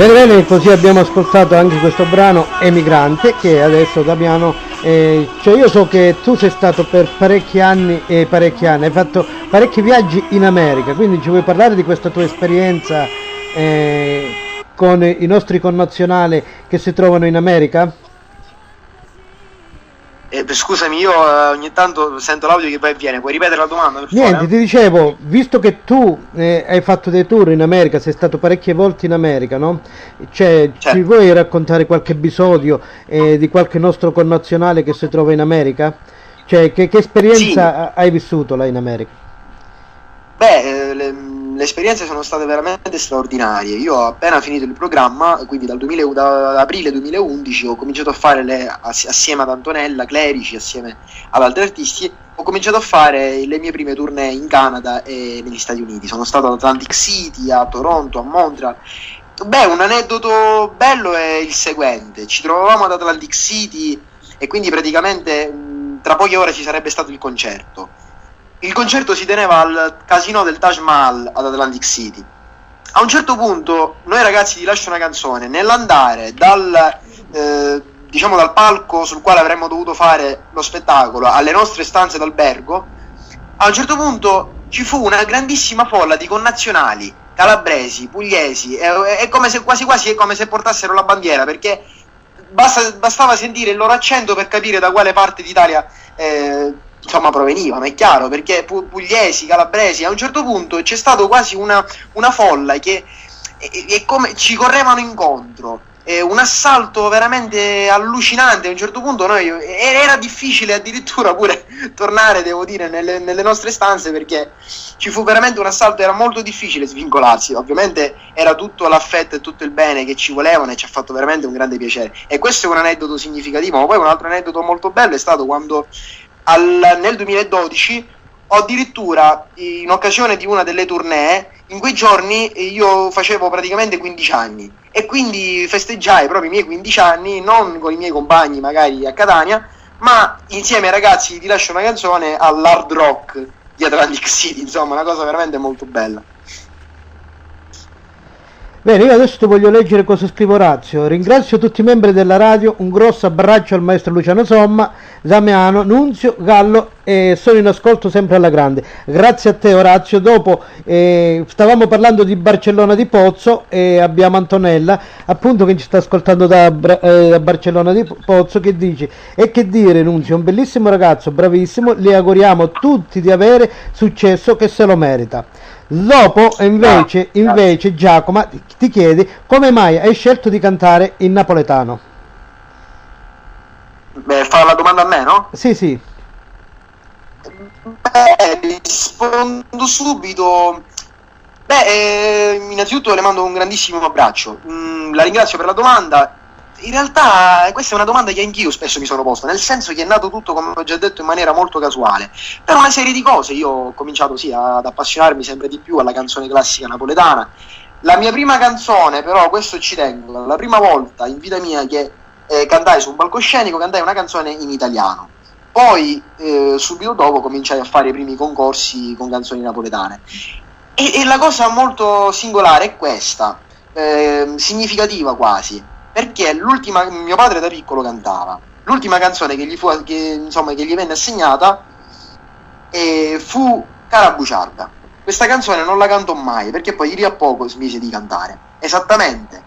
Bene, così abbiamo ascoltato anche questo brano Emigrante, che adesso Damiano, cioè io so che tu sei stato per parecchi anni, hai fatto parecchi viaggi in America, quindi ci vuoi parlare di questa tua esperienza con i nostri connazionali che si trovano in America? Scusami, io ogni tanto sento l'audio che poi viene, puoi ripetere la domanda? Niente, ti dicevo, visto che tu hai fatto dei tour in America, sei stato parecchie volte in America, no? Cioè, certo. Ci vuoi raccontare qualche episodio di qualche nostro connazionale che si trova in America? Cioè, che esperienza hai vissuto là in America? Beh, le esperienze sono state veramente straordinarie. Io ho appena finito il programma, quindi da aprile 2011 ho cominciato a fare assieme ad Antonella Clerici, assieme ad altri artisti, ho cominciato a fare le mie prime tournée in Canada e negli Stati Uniti. Sono stato ad Atlantic City, a Toronto, a Montreal. Beh, un aneddoto bello è il seguente: ci trovavamo ad Atlantic City e quindi praticamente tra poche ore ci sarebbe stato il concerto. Il concerto si teneva al casino del Taj Mahal ad Atlantic City. A un certo punto noi ragazzi di Lascia una canzone, nell'andare dal palco sul quale avremmo dovuto fare lo spettacolo alle nostre stanze d'albergo, a un certo punto ci fu una grandissima folla di connazionali calabresi, pugliesi, è come se quasi è come se portassero la bandiera, perché bastava sentire il loro accento per capire da quale parte d'Italia provenivano, è chiaro, perché pugliesi, calabresi, a un certo punto c'è stato quasi una folla che è come ci correvano incontro, un assalto veramente allucinante. A un certo punto era difficile addirittura pure tornare, devo dire, nelle nostre stanze, perché ci fu veramente un assalto, era molto difficile svincolarsi. Ovviamente era tutto l'affetto e tutto il bene che ci volevano e ci ha fatto veramente un grande piacere, e questo è un aneddoto significativo. Ma poi un altro aneddoto molto bello è stato quando nel 2012 ho addirittura, in occasione di una delle tournée, in quei giorni io facevo praticamente 15 anni e quindi festeggiai proprio i miei 15 anni, non con i miei compagni magari a Catania, ma insieme ai ragazzi di Lascia una canzone all'Hard Rock di Atlantic City. Insomma, una cosa veramente molto bella. Bene, io adesso ti voglio leggere cosa scrivo Orazio. Ringrazio tutti i membri della radio, un grosso abbraccio al maestro Luciano Somma, Damiano, Nunzio, Gallo, e sono in ascolto sempre alla grande. Grazie a te Orazio. Dopo stavamo parlando di Barcellona di Pozzo e abbiamo Antonella appunto che ci sta ascoltando da Barcellona di Pozzo, che dice: e che dire Nunzio, un bellissimo ragazzo, bravissimo, le auguriamo tutti di avere successo, che se lo merita. Dopo invece Giacomo ti chiede come mai hai scelto di cantare in napoletano. Beh, fa la domanda a me, no? Sì. Beh, rispondo subito. Beh, innanzitutto le mando un grandissimo abbraccio. La ringrazio per la domanda. in realtà questa è una domanda che anch'io spesso mi sono posta, nel senso che è nato tutto, come ho già detto, in maniera molto casuale. Per una serie di cose io ho cominciato ad appassionarmi sempre di più alla canzone classica napoletana. La mia prima canzone, però, questo ci tengo, la prima volta in vita mia che cantai su un palcoscenico, cantai una canzone in italiano. Poi subito dopo cominciai a fare i primi concorsi con canzoni napoletane. E la cosa molto singolare è questa, significativa quasi, perché mio padre da piccolo cantava, l'ultima canzone che gli venne assegnata fu Cara Buciarda. Questa canzone non la cantò mai, perché poi di lì a poco smise di cantare. Esattamente,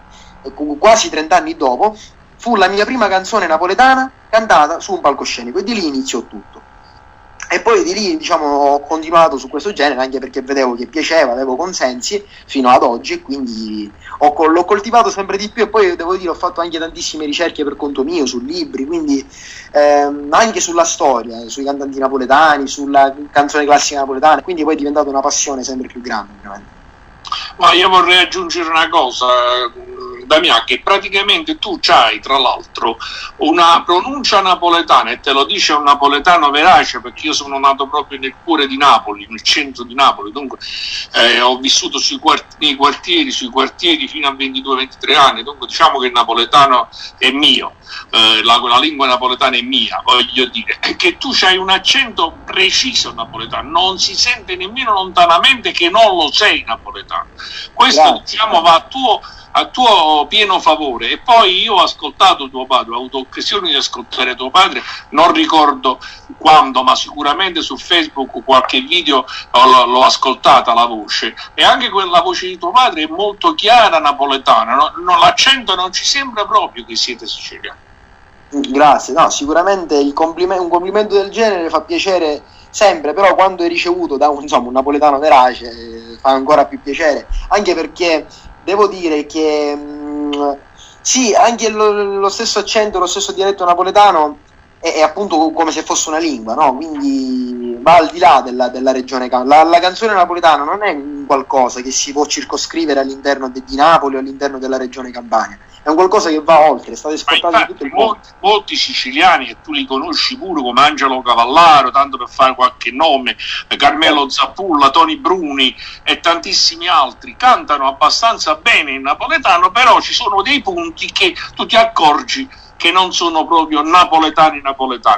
quasi 30 anni dopo, fu la mia prima canzone napoletana cantata su un palcoscenico, e di lì iniziò tutto. E poi di lì, diciamo, ho continuato su questo genere, anche perché vedevo che piaceva, avevo consensi fino ad oggi, e quindi l'ho coltivato sempre di più. E poi devo dire, ho fatto anche tantissime ricerche per conto mio, su libri, quindi anche sulla storia, sui cantanti napoletani, sulla canzone classica napoletana, quindi poi è diventata una passione sempre più grande, veramente. Ma io vorrei aggiungere una cosa, Damiano, che praticamente tu c'hai, tra l'altro, una pronuncia napoletana, e te lo dice un napoletano verace, perché io sono nato proprio nel cuore di Napoli, nel centro di Napoli, dunque ho vissuto sui quartieri fino a 22-23 anni, dunque diciamo che il napoletano è mio, la lingua napoletana è mia, voglio dire, che tu c'hai un accento preciso napoletano, non si sente nemmeno lontanamente che non lo sei napoletano. Questo, diciamo, va a tuo pieno favore. E poi io ho ascoltato tuo padre, ho avuto occasione di ascoltare tuo padre, non ricordo quando, ma sicuramente su Facebook qualche video l'ho ascoltata la voce, e anche quella voce di tuo padre è molto chiara napoletana, l'accento non ci sembra proprio che siete siciliani. Grazie, no, sicuramente un complimento del genere fa piacere sempre, però quando è ricevuto da un napoletano verace fa ancora più piacere, anche perché devo dire che sì, anche lo stesso accento, lo stesso dialetto napoletano è appunto come se fosse una lingua, no? Quindi va al di là della regione. La canzone napoletana non è un qualcosa che si può circoscrivere all'interno di Napoli o all'interno della regione Campania, è un qualcosa che va oltre, state ascoltando in tutto il mondo. Molti siciliani, e tu li conosci pure, come Angelo Cavallaro, tanto per fare qualche nome, Carmelo Zappulla, Toni Bruni e tantissimi altri, cantano abbastanza bene in napoletano, però ci sono dei punti che tu ti accorgi che non sono proprio napoletani.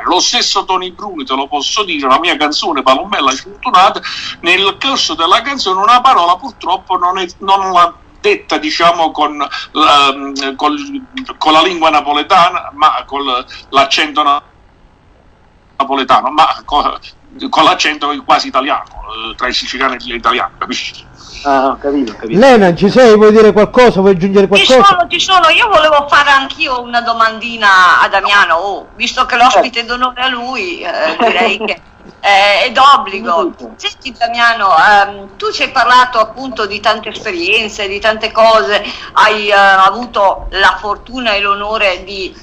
Lo stesso Toni Bruni, te lo posso dire, la mia canzone Palombella Sfortunata, nel corso della canzone una parola purtroppo non l'ha detta, diciamo, con la lingua napoletana, ma con l'accento napoletano, ma con l'accento quasi italiano, tra i siciliani e gli italiani, capisci? Ah, ho capito. Lena, ci sei? Vuoi dire qualcosa? Vuoi aggiungere qualcosa? Ci sono. Io volevo fare anch'io una domandina a Damiano, visto che l'ospite d'onore a lui, direi che è d'obbligo. Senti Damiano, tu ci hai parlato appunto di tante esperienze, di tante cose, hai avuto la fortuna e l'onore di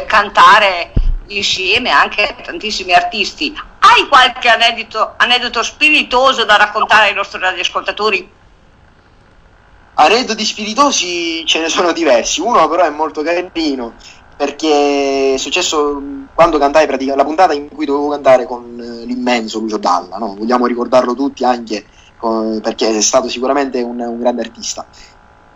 cantare insieme anche a tantissimi artisti. Hai qualche aneddoto spiritoso da raccontare ai nostri radioascoltatori? Aneddoti spiritosi ce ne sono diversi, uno però è molto carino, perché è successo quando cantai la puntata in cui dovevo cantare con l'immenso Lucio Dalla, no? Vogliamo ricordarlo tutti, anche perché è stato sicuramente un grande artista.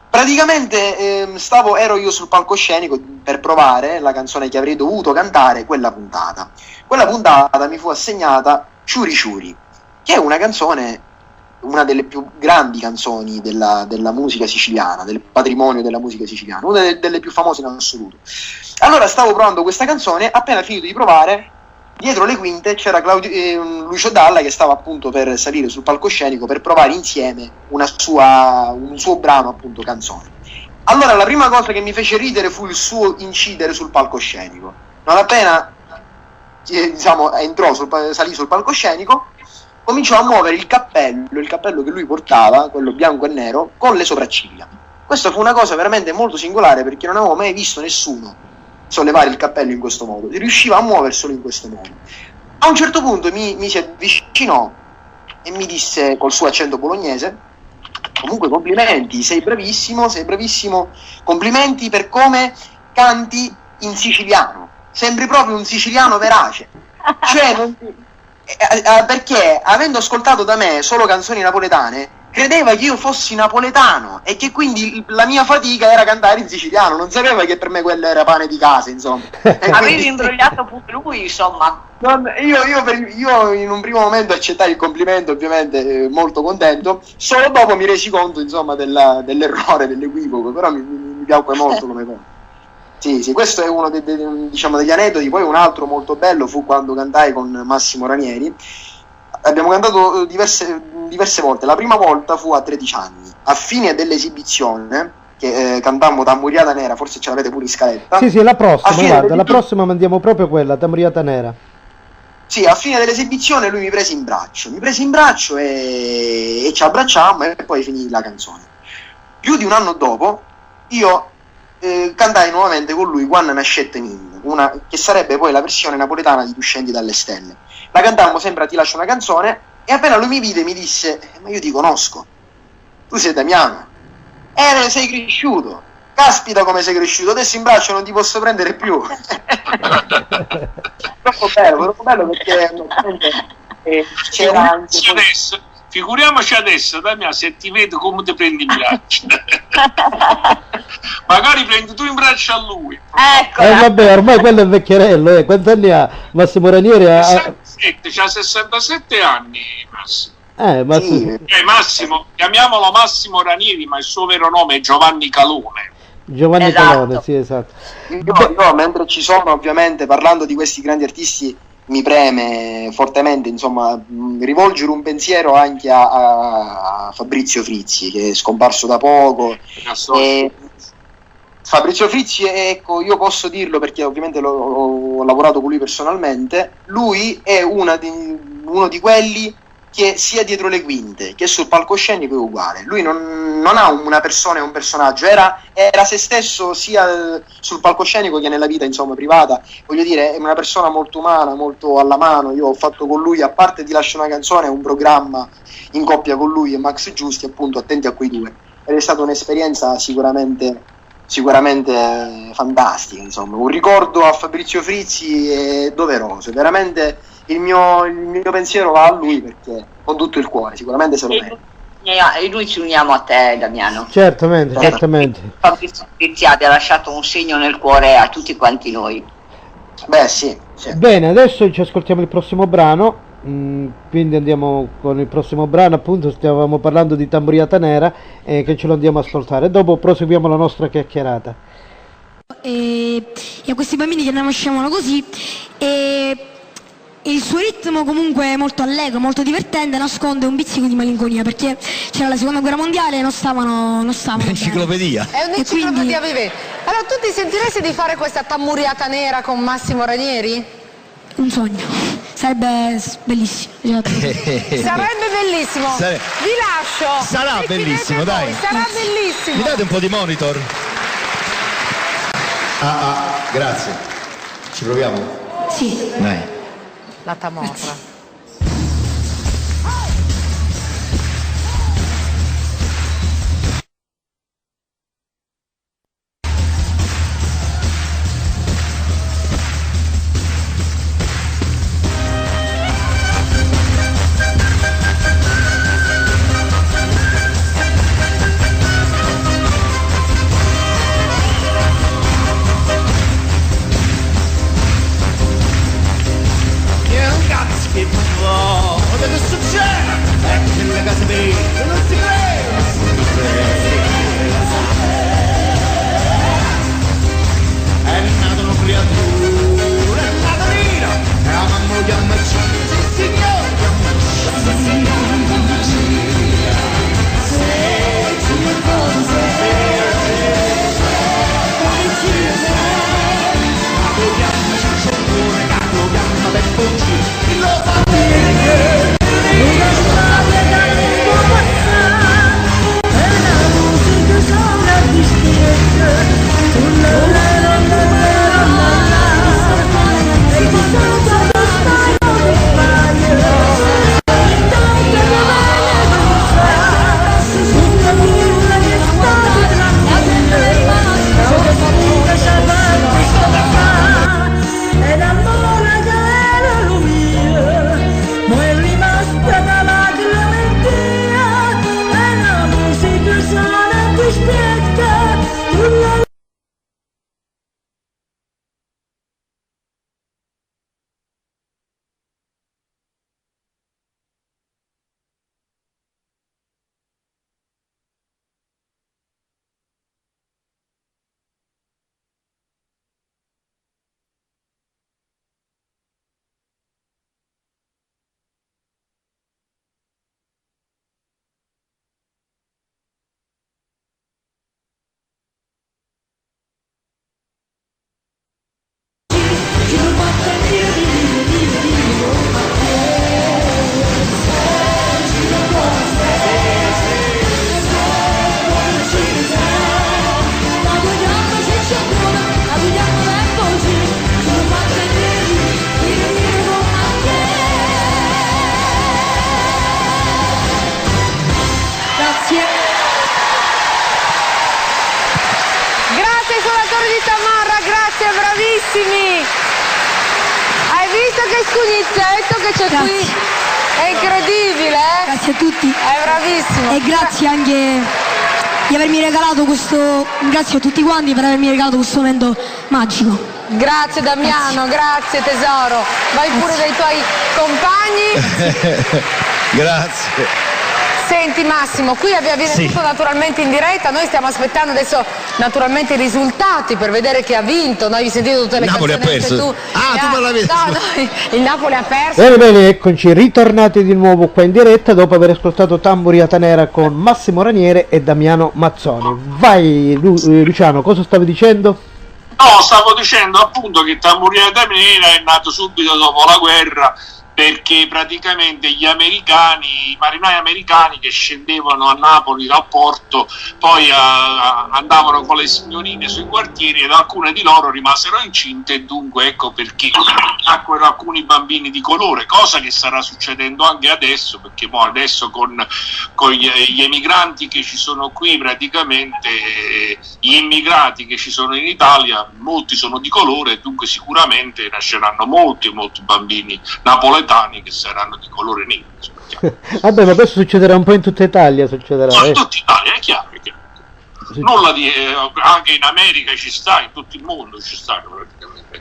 Praticamente ero io sul palcoscenico per provare la canzone che avrei dovuto cantare quella puntata. Quella puntata mi fu assegnata Ciuri Ciuri, che è una canzone, una delle più grandi canzoni della musica siciliana, del patrimonio della musica siciliana, una delle più famose in assoluto. Allora stavo provando questa canzone, appena finito di provare, dietro le quinte c'era Lucio Dalla, che stava appunto per salire sul palcoscenico per provare insieme un suo brano, appunto, canzone. Allora la prima cosa che mi fece ridere fu il suo incidere sul palcoscenico. Non appena salì sul palcoscenico, cominciò a muovere il cappello che lui portava, quello bianco e nero, con le sopracciglia. Questa fu una cosa veramente molto singolare, perché non avevo mai visto nessuno sollevare il cappello in questo modo, riusciva a muoverselo in questo modo. A un certo punto mi si avvicinò e mi disse col suo accento bolognese: comunque complimenti, sei bravissimo, complimenti per come canti in siciliano, sembri proprio un siciliano verace, cioè perché avendo ascoltato da me solo canzoni napoletane credeva che io fossi napoletano e che quindi la mia fatica era cantare in siciliano, non sapeva che per me quello era pane di casa, insomma. Avevi imbrogliato pure lui, insomma. Io in un primo momento accettai il complimento, ovviamente molto contento, solo dopo mi resi conto, insomma, dell'errore, dell'equivoco, però mi piacque molto come cosa. Sì, questo è uno diciamo, degli aneddoti. Poi un altro molto bello fu quando cantai con Massimo Ranieri. Abbiamo cantato diverse volte. La prima volta fu a 13 anni, a fine dell'esibizione, che cantammo Tamburiata Nera, forse ce l'avete pure in scaletta. Sì, la prossima, guarda, la prossima mandiamo proprio quella, Tamburiata Nera. Sì, a fine dell'esibizione lui mi prese in braccio e ci abbracciammo e poi finì la canzone. Più di un anno dopo io cantai nuovamente con lui Quando nascette Nin, che sarebbe poi la versione napoletana di Tu scendi dalle stelle. La cantammo sempre a Ti lascio una canzone e appena lui mi vide mi disse: ma io ti conosco, tu sei Damiano, sei cresciuto, caspita come sei cresciuto, adesso in braccio non ti posso prendere più. Troppo bello perché c'era anche adesso, figuriamoci adesso, Damiano, se ti vedo come ti prendi in braccio. Magari prendi tu in braccio a lui. Ecco. Vabbè, ormai quello è vecchierello, quanti anni ha Massimo Ranieri? C'ha 67 anni Massimo. Massimo, chiamiamolo Massimo Ranieri, ma il suo vero nome è Giovanni Calone. Giovanni Calone, sì, esatto. Io mentre ci sono, ovviamente, parlando di questi grandi artisti, mi preme fortemente, insomma, rivolgere un pensiero anche a Fabrizio Frizzi, che è scomparso da poco. Fabrizio Frizzi, ecco, io posso dirlo perché ovviamente ho lavorato con lui personalmente, lui è uno di quelli che sia dietro le quinte che sul palcoscenico è uguale. Lui non ha una persona e un personaggio, era se stesso sia sul palcoscenico che nella vita, insomma, privata. Voglio dire, è una persona molto umana, molto alla mano. Io ho fatto con lui, a parte Ti lascio una canzone, un programma in coppia con lui e Max Giusti, appunto, Attenti a quei due, ed è stata un'esperienza sicuramente fantastica, insomma. Un ricordo a Fabrizio Frizzi è doveroso, veramente il mio pensiero va a lui, perché con tutto il cuore, sicuramente se lo merita. E noi ci uniamo a te, Damiano. Certamente. Fabrizio Frizzi abbia lasciato un segno nel cuore a tutti quanti noi. Beh, sì. Bene, adesso ci ascoltiamo il prossimo brano. Quindi andiamo con il prossimo brano, appunto stavamo parlando di Tamburiata Nera, che ce lo andiamo a ascoltare, dopo proseguiamo la nostra chiacchierata. E a questi bambini che nascevano così, e il suo ritmo comunque molto allegro, molto divertente, nasconde un pizzico di malinconia, perché c'era la seconda guerra mondiale e non stavano Enciclopedia. È un'enciclopedia vivente. Allora tu ti sentiresti di fare questa Tamburiata Nera con Massimo Ranieri? Un sogno, sarebbe bellissimo. Sarebbe bellissimo. Vi lascio. Sarà bellissimo, dai. Sarà bellissimo. Mi date un po' di monitor? Grazie. Ci proviamo? Sì. Dai. La tamorra. Una storia da scompassare. Scugnizetto che c'è qui. È incredibile, eh? Grazie a tutti. È bravissimo. E grazie anche di avermi regalato questo. Grazie a tutti quanti per avermi regalato questo momento magico. Grazie Damiano, grazie tesoro. Vai pure dai tuoi compagni. Grazie. Senti Massimo, qui viene Sì. tutto naturalmente in diretta, noi stiamo aspettando adesso naturalmente i risultati per vedere chi ha vinto, noi vi sentite tutte le Napoli canzoni ha perso. anche tu. Tu me l'avevi No, il Napoli ha perso. Bene, bene, eccoci, ritornati di nuovo qua in diretta dopo aver ascoltato Tamburiata Nera con Massimo Raniere e Damiano Mazzoni. Vai Luciano, cosa stavi dicendo? No, stavo dicendo appunto che Tamburiata Nera è nato subito dopo la guerra, perché praticamente gli americani, i marinai americani che scendevano a Napoli dal porto, poi andavano con le signorine sui quartieri ed alcune di loro rimasero incinte e dunque ecco perché nacquero alcuni bambini di colore, cosa che starà succedendo anche adesso, perché adesso con gli emigranti che ci sono qui, praticamente gli immigrati che ci sono in Italia, molti sono di colore e dunque sicuramente nasceranno molti bambini napoletani che saranno di colore nero. Vabbè, ma questo succederà un po' in tutta Italia, succederà. In tutta Italia, è chiaro. Sì. Nulla di, anche in America ci sta, in tutto il mondo ci sta praticamente.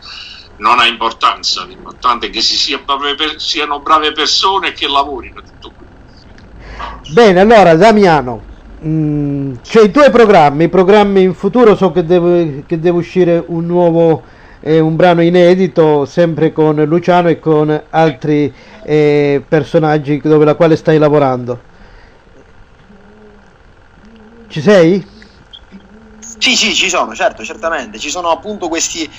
Non ha importanza, l'importante è che siano brave persone e che lavorino tutto qui. Bene, allora Damiano, cioè i tuoi programmi in futuro, so che deve uscire un nuovo un brano inedito sempre con Luciano e con altri personaggi dove la quale stai lavorando. Ci sei? Sì, ci sono, certo, certamente. Ci sono appunto questi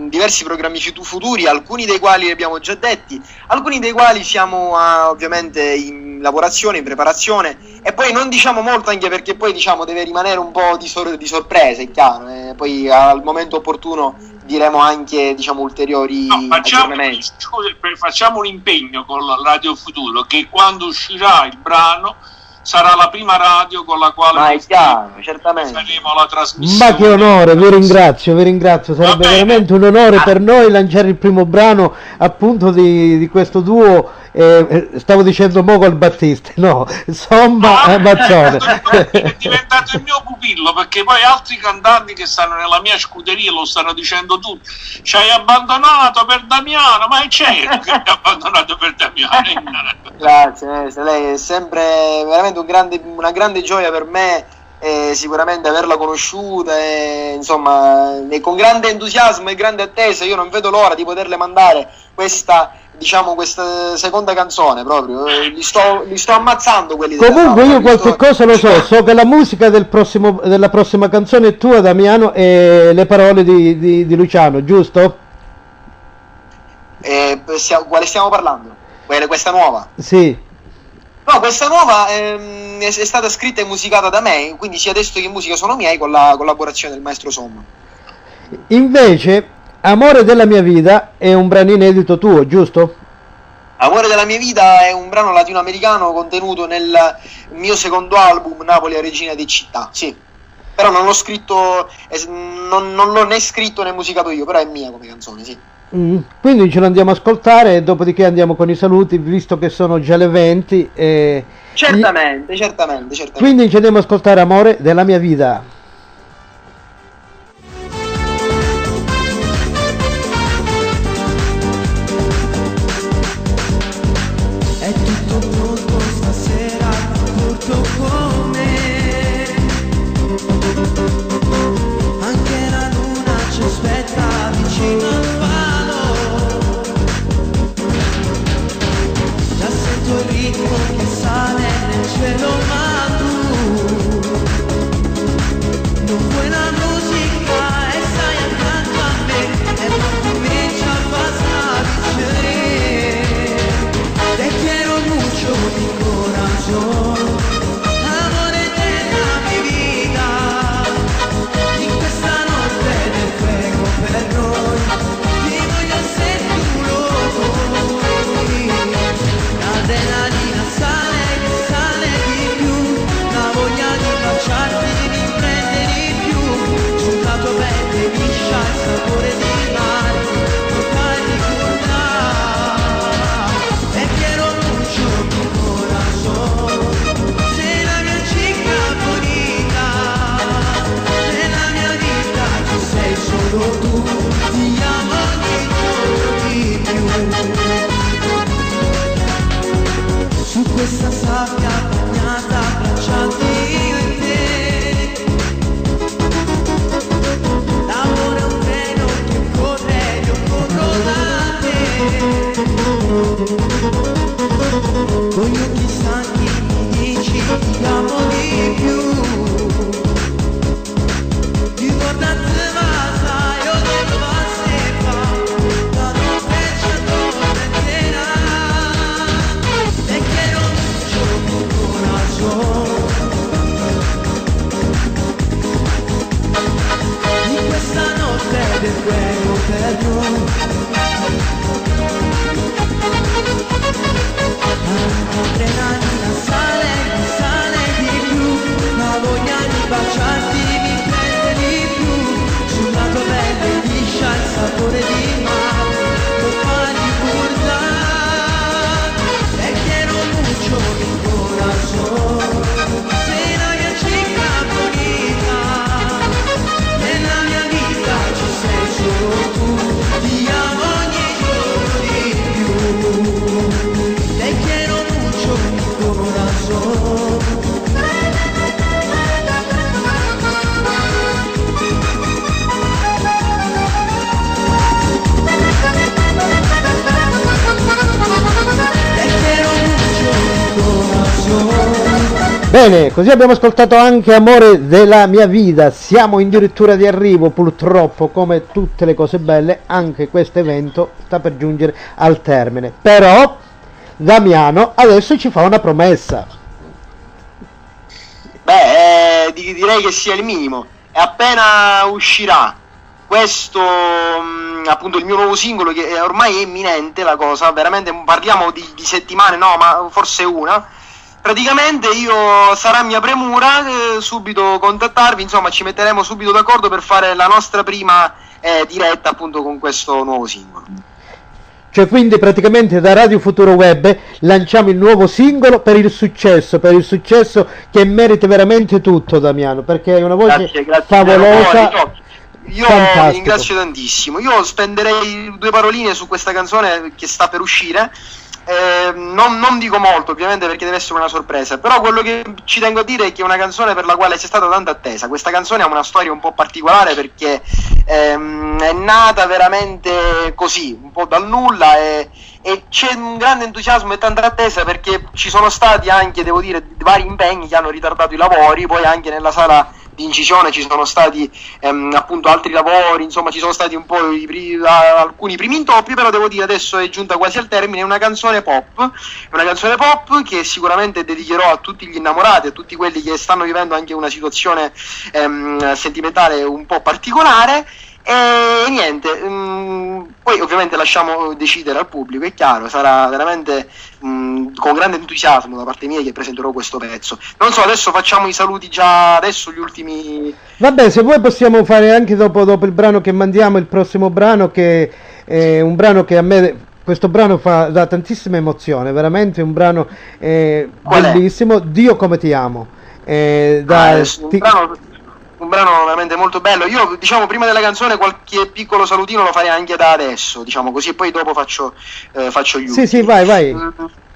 diversi programmi futuri, alcuni dei quali li abbiamo già detti, alcuni dei quali siamo ovviamente in lavorazione, in preparazione, e poi non diciamo molto anche perché poi diciamo deve rimanere un po' di sorpresa, è chiaro, poi al momento opportuno diremo anche diciamo ulteriori aggiornamenti. Facciamo un impegno con la Radio Futuro che quando uscirà il brano sarà la prima radio con la quale certamente faremo la trasmissione. Ma che onore, vi ringrazio, sarebbe veramente un onore per noi lanciare il primo brano appunto di questo duo, stavo dicendo Mogol Battista, no, Somma Mazzone. È diventato il mio pupillo, perché poi altri cantanti che stanno nella mia scuderia lo stanno dicendo tutti: ci hai abbandonato per Damiano, ma è certo che mi hai abbandonato per Damiano. Grazie, lei è sempre veramente una grande gioia per me, sicuramente averla conosciuta e, insomma, con grande entusiasmo e grande attesa. Io non vedo l'ora di poterle mandare questa seconda canzone proprio. Li sto ammazzando quelli. Comunque io qualche cosa lo so che la musica della prossima canzone è tua, Damiano, e le parole di Luciano, giusto? Quale stiamo parlando? Questa nuova? Sì. No, questa nuova è stata scritta e musicata da me, quindi sia testo che musica sono miei, con la collaborazione del maestro Somma. Invece Amore della mia vita è un brano inedito tuo, giusto? Amore della mia vita è un brano latinoamericano contenuto nel mio secondo album, Napoli è regina di città, sì. Però non l'ho scritto, non l'ho né scritto né musicato io, però è mia come canzone, sì. Quindi ce l'andiamo a ascoltare e dopodiché andiamo con i saluti, visto che sono già le 20. Certamente. Quindi ci andiamo a ascoltare Amore della mia vita. È tutto pronto stasera, tutto come anche la luna ci aspetta vicino al palo. Già sento il ritmo che sale nel cielo, ma tu questa sabbia bagnata, abbracciati io e te. L'amore è un treno che corre, io corro da te. Con gli occhi stanchi mi dici ti amo di più. Ti guardate ma sai io devo passare la notte c'è dove intera. Te quiero mucho mi corazón. Di questa notte del fuego per noi. L'adrenalina sale, sale di più, la voglia di baciarti mi prende di più, sulla tua pelle liscia il sapore di mare, colpa di curda, te quiero mucho mi corazón, sei la mia chica bonita, nella mia vita ci sei solo tu, ti amo ogni giorno di più, te quiero mucho mi corazón. Bene, così abbiamo ascoltato anche Amore della mia vita. Siamo addirittura di arrivo, purtroppo, come tutte le cose belle, anche questo evento sta per giungere al termine. Però Damiano adesso ci fa una promessa. Beh, direi che sia il minimo. E appena uscirà questo, appunto, il mio nuovo singolo, che ormai è imminente la cosa, veramente parliamo di settimane, no, ma forse una. Praticamente io sarà mia premura subito contattarvi, insomma ci metteremo subito d'accordo per fare la nostra prima diretta appunto con questo nuovo singolo. Cioè quindi praticamente da Radio Futuro Web lanciamo il nuovo singolo per il successo che merita veramente tutto, Damiano, perché è una voce favolosa. Io vi ringrazio tantissimo, io spenderei 2 paroline su questa canzone che sta per uscire. Non dico molto ovviamente perché deve essere una sorpresa, però quello che ci tengo a dire è che è una canzone per la quale c'è stata tanta attesa. Questa canzone ha una storia un po' particolare perché è nata veramente così, un po' dal nulla, e c'è un grande entusiasmo e tanta attesa perché ci sono stati anche, devo dire, vari impegni che hanno ritardato i lavori. Poi anche nella sala di incisione ci sono stati appunto altri lavori, insomma ci sono stati un po' alcuni primi intoppi, però devo dire adesso è giunta quasi al termine. È una canzone pop che sicuramente dedicherò a tutti gli innamorati, a tutti quelli che stanno vivendo anche una situazione sentimentale un po' particolare. E niente, poi ovviamente lasciamo decidere al pubblico, è chiaro, sarà veramente con grande entusiasmo da parte mia che presenterò questo pezzo. Non so, adesso facciamo i saluti già adesso, gli ultimi. Vabbè, se vuoi possiamo fare anche dopo il brano che mandiamo, il prossimo brano, che è un brano che a me, questo brano dà tantissima emozione, veramente un brano bellissimo, Dio come ti amo. Un brano veramente molto bello. Io, diciamo, prima della canzone qualche piccolo salutino lo farei anche da adesso, diciamo così, e poi dopo faccio gli ultimi. Sì, vai.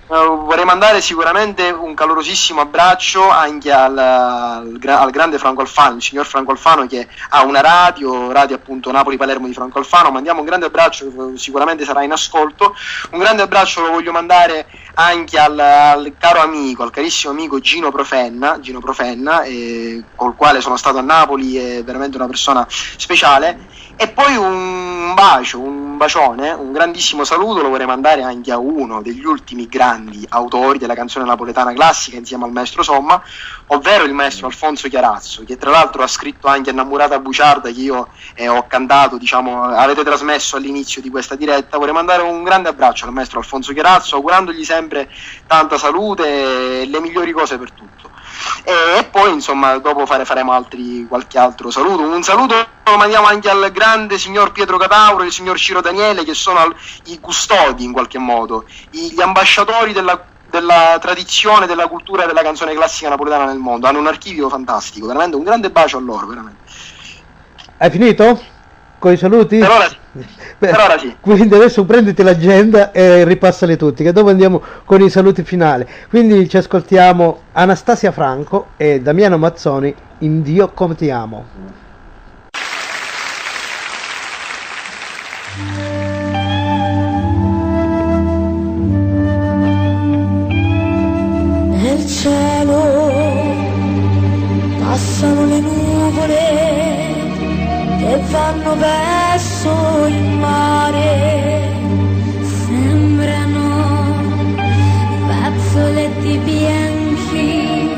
Vorrei mandare sicuramente un calorosissimo abbraccio anche al grande Franco Alfano, il signor Franco Alfano, che ha una radio appunto Napoli-Palermo di Franco Alfano. Mandiamo un grande abbraccio, sicuramente sarà in ascolto. Un grande abbraccio lo voglio mandare anche al caro amico, al carissimo amico Gino Profenna, col quale sono stato a Napoli, è veramente una persona speciale. E poi un bacione, un grandissimo saluto lo vorrei mandare anche a uno degli ultimi grandi autori della canzone napoletana classica insieme al maestro Somma, ovvero il maestro Alfonso Chiarazzo, che tra l'altro ha scritto anche Innamorata Buciarda, che io ho cantato, diciamo, avete trasmesso all'inizio di questa diretta. Vorrei mandare un grande abbraccio al maestro Alfonso Chiarazzo, augurandogli sempre tanta salute e le migliori cose per tutto. E poi insomma dopo faremo qualche altro saluto. Un saluto lo mandiamo anche al grande signor Pietro Catauro e il signor Ciro Daniele, che sono i custodi in qualche modo, gli ambasciatori della tradizione, della cultura e della canzone classica napoletana nel mondo. Hanno un archivio fantastico, veramente un grande bacio a loro, veramente. Hai finito? Con i saluti? Per ora sì. Per ora sì. Quindi adesso prenditi l'agenda e ripassali tutti, che dopo andiamo con i saluti finali. Quindi ci ascoltiamo Anastasia Franco e Damiano Mazzoni in Dio come ti amo. Nel cielo passano le nuvole che vanno verso il mare, sembrano fazzoletti bianchi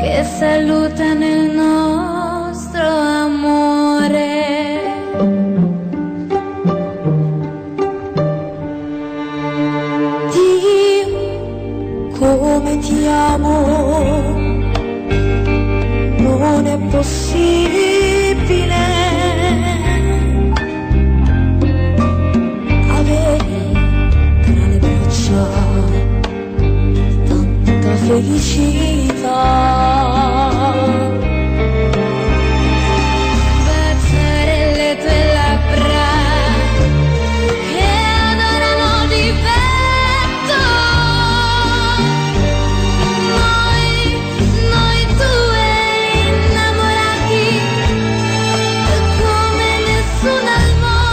che salutano il nostro amore. Come ti amo, non è possibile avere tra le braccia tanta felicità. Baciare le tue labbra che adorano di petto. Noi due innamorati come nessuno al mondo.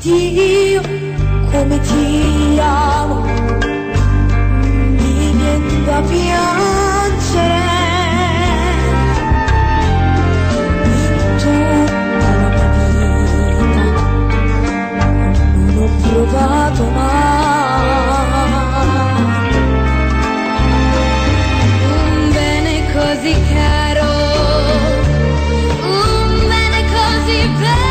Dio, come ti amo, mi viene da piangere. In tutta la mia vita non ho provato mai un bene così caro, un bene così vero.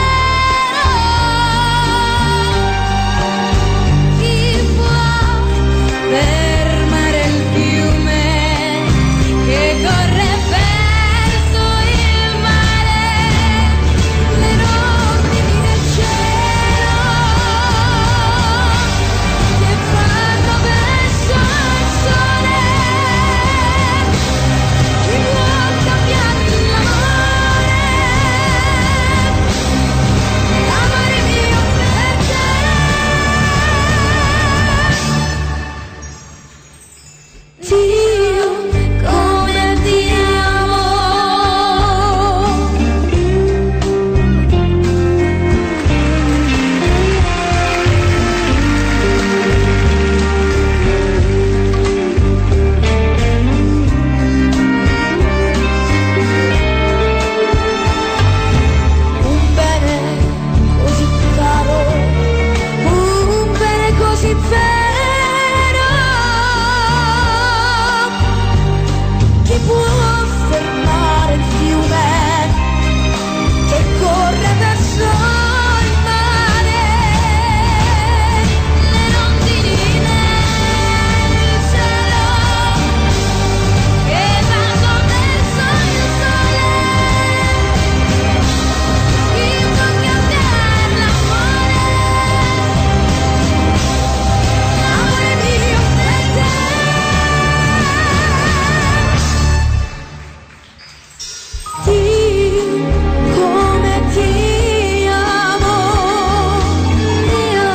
Chi può fermare il fiume che corre verso il mare? Le rondini del cielo che vanno verso il sole. Chi può cambiare l'amore? L'amore mio per te. Dio, come ti amo. Un bene così caro, un bene così vero. Chi può fermare il fiume che corre verso il mare? Le rondini nel cielo che vanno verso il sole. Chi può cambiare l'amore? L'amore mio per te. Dio, come ti amo. Dio,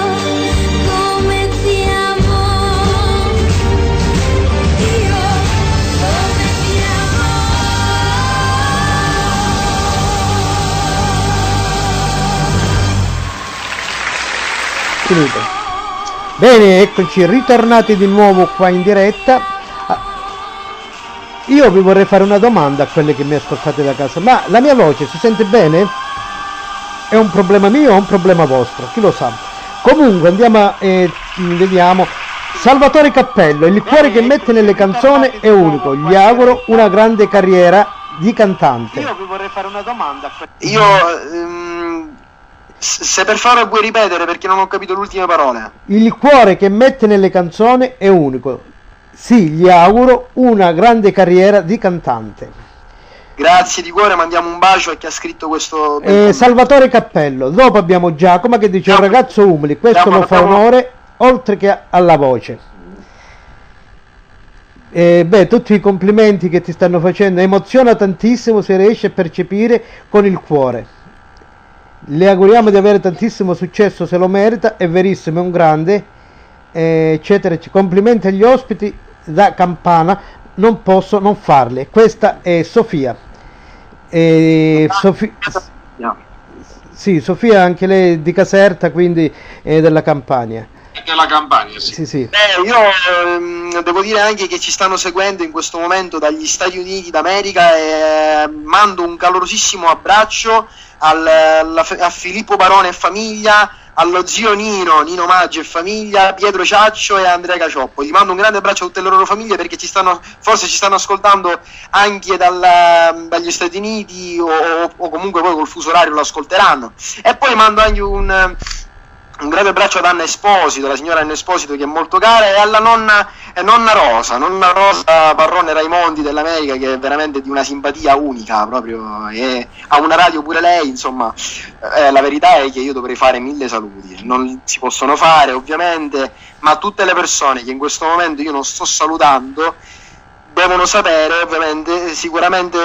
come ti amo. Dio, come ti Finito. Bene, eccoci ritornati di nuovo qua in diretta. Io vi vorrei fare una domanda a quelle che mi ascoltate da casa, ma la mia voce si sente bene? È un problema mio o un problema vostro? Chi lo sa? Comunque andiamo vediamo. Salvatore Cappello, il liquore che mette nelle canzoni è unico, gli auguro una grande carriera di cantante. Io vi vorrei fare una domanda. Io, se per favore puoi ripetere perché non ho capito le ultime parole. Il liquore che mette nelle canzoni è unico. Sì, gli auguro una grande carriera di cantante. Grazie di cuore, mandiamo un bacio a chi ha scritto questo. Salvatore Cappello. Dopo abbiamo Giacomo che dice: un ragazzo umile, questo lo fa onore oltre che alla voce. Tutti i complimenti che ti stanno facendo, emoziona tantissimo, se riesci a percepire con il cuore. Le auguriamo di avere tantissimo successo, se lo merita, è verissimo, è un grande, eccetera. Complimenti agli ospiti da Campana, non posso non farli. Questa è Sofia. Sofia anche lei di Caserta, quindi della Campania. Della Campania, sì. Sì. Io devo dire anche che ci stanno seguendo in questo momento dagli Stati Uniti d'America e mando un calorosissimo abbraccio a Filippo Barone e famiglia, allo zio Nino Maggi e famiglia, Pietro Ciaccio e Andrea Cacioppo. Gli mando un grande abbraccio a tutte le loro famiglie, perché forse ci stanno ascoltando anche dagli Stati Uniti o comunque poi col fuso orario lo ascolteranno. E poi mando anche un grande abbraccio ad Anna Esposito, la signora Anna Esposito, che è molto cara, e alla nonna Rosa Parrone Raimondi dell'America, che è veramente di una simpatia unica proprio, e ha una radio pure lei, insomma. La verità è che io dovrei fare 1000 saluti, non si possono fare ovviamente, ma tutte le persone che in questo momento io non sto salutando devono sapere, ovviamente, sicuramente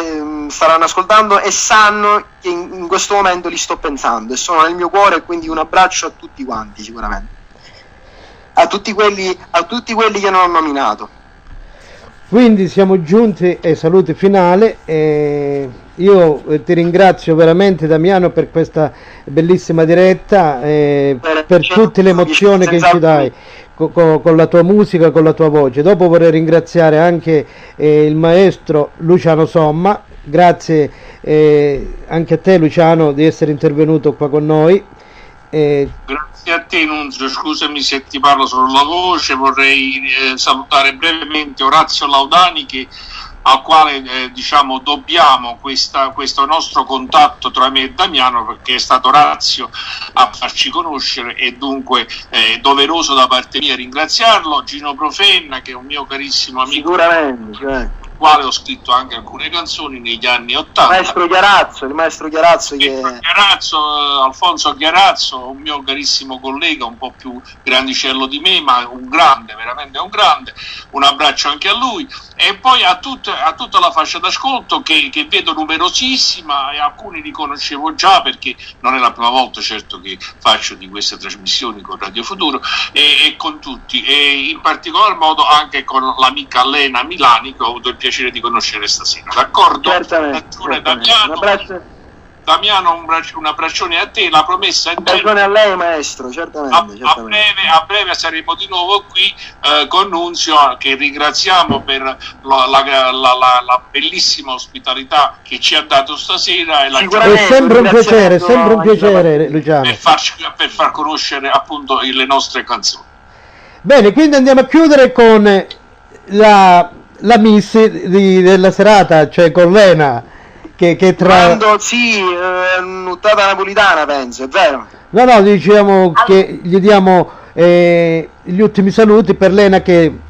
staranno ascoltando e sanno che in questo momento li sto pensando e sono nel mio cuore, e quindi un abbraccio a tutti quanti, sicuramente, a tutti quelli che non ho nominato. Quindi siamo giunti ai saluti finali, io ti ringrazio veramente, Damiano, per questa bellissima diretta, per tutte le emozioni che ci dai con la tua musica, con la tua voce. Dopo vorrei ringraziare anche il maestro Luciano Somma, grazie anche a te, Luciano, di essere intervenuto qua con noi. Grazie a te, Nunzio, scusami se ti parlo solo la voce. Vorrei salutare brevemente Orazio Laudani, al quale dobbiamo questo nostro contatto tra me e Damiano, perché è stato Orazio a farci conoscere, e dunque è doveroso da parte mia ringraziarlo. Gino Profenna, che è un mio carissimo amico, sicuramente, quale ho scritto anche alcune canzoni negli anni '80. Il maestro Chiarazzo, Alfonso Chiarazzo, un mio carissimo collega, un po' più grandicello di me, ma un grande, veramente un grande. Un abbraccio anche a lui, e poi a tutta la fascia d'ascolto che vedo numerosissima, e alcuni li conoscevo già, perché non è la prima volta, certo, che faccio di queste trasmissioni con Radio Futuro, e con tutti, e in particolar modo anche con l'amica Lena Milani, che ho avuto il piacere di conoscere stasera. D'accordo? Certamente. Damiano, un abbraccione a te, la promessa è un abbraccione a lei, maestro, certamente. A breve saremo di nuovo qui con Nunzio, che ringraziamo per la bellissima ospitalità che ci ha dato stasera, e è sempre un piacere, Luciano, per far conoscere appunto le nostre canzoni. Bene, quindi andiamo a chiudere con la miss della serata, cioè con Lena, che tra... nuttata napolitana, penso, è vero? No, diciamo che gli diamo gli ultimi saluti per Lena, che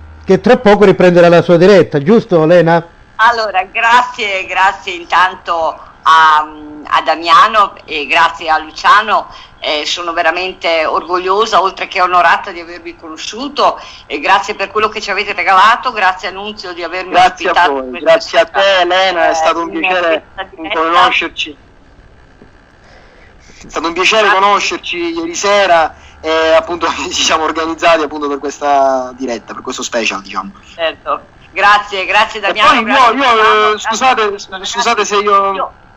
tra poco riprenderà la sua diretta, giusto Lena? Allora, grazie intanto a Damiano e grazie a Luciano. Sono veramente orgogliosa, oltre che onorata, di avervi conosciuto, e grazie per quello che ci avete regalato. Grazie a Nunzio di avermi ospitato. A voi, grazie a te Elena, è stato un piacere conoscerci. È stato un piacere conoscerci ieri sera, e appunto ci siamo organizzati appunto per questa diretta, per questo special, diciamo. Certo, grazie Damiano. E poi scusate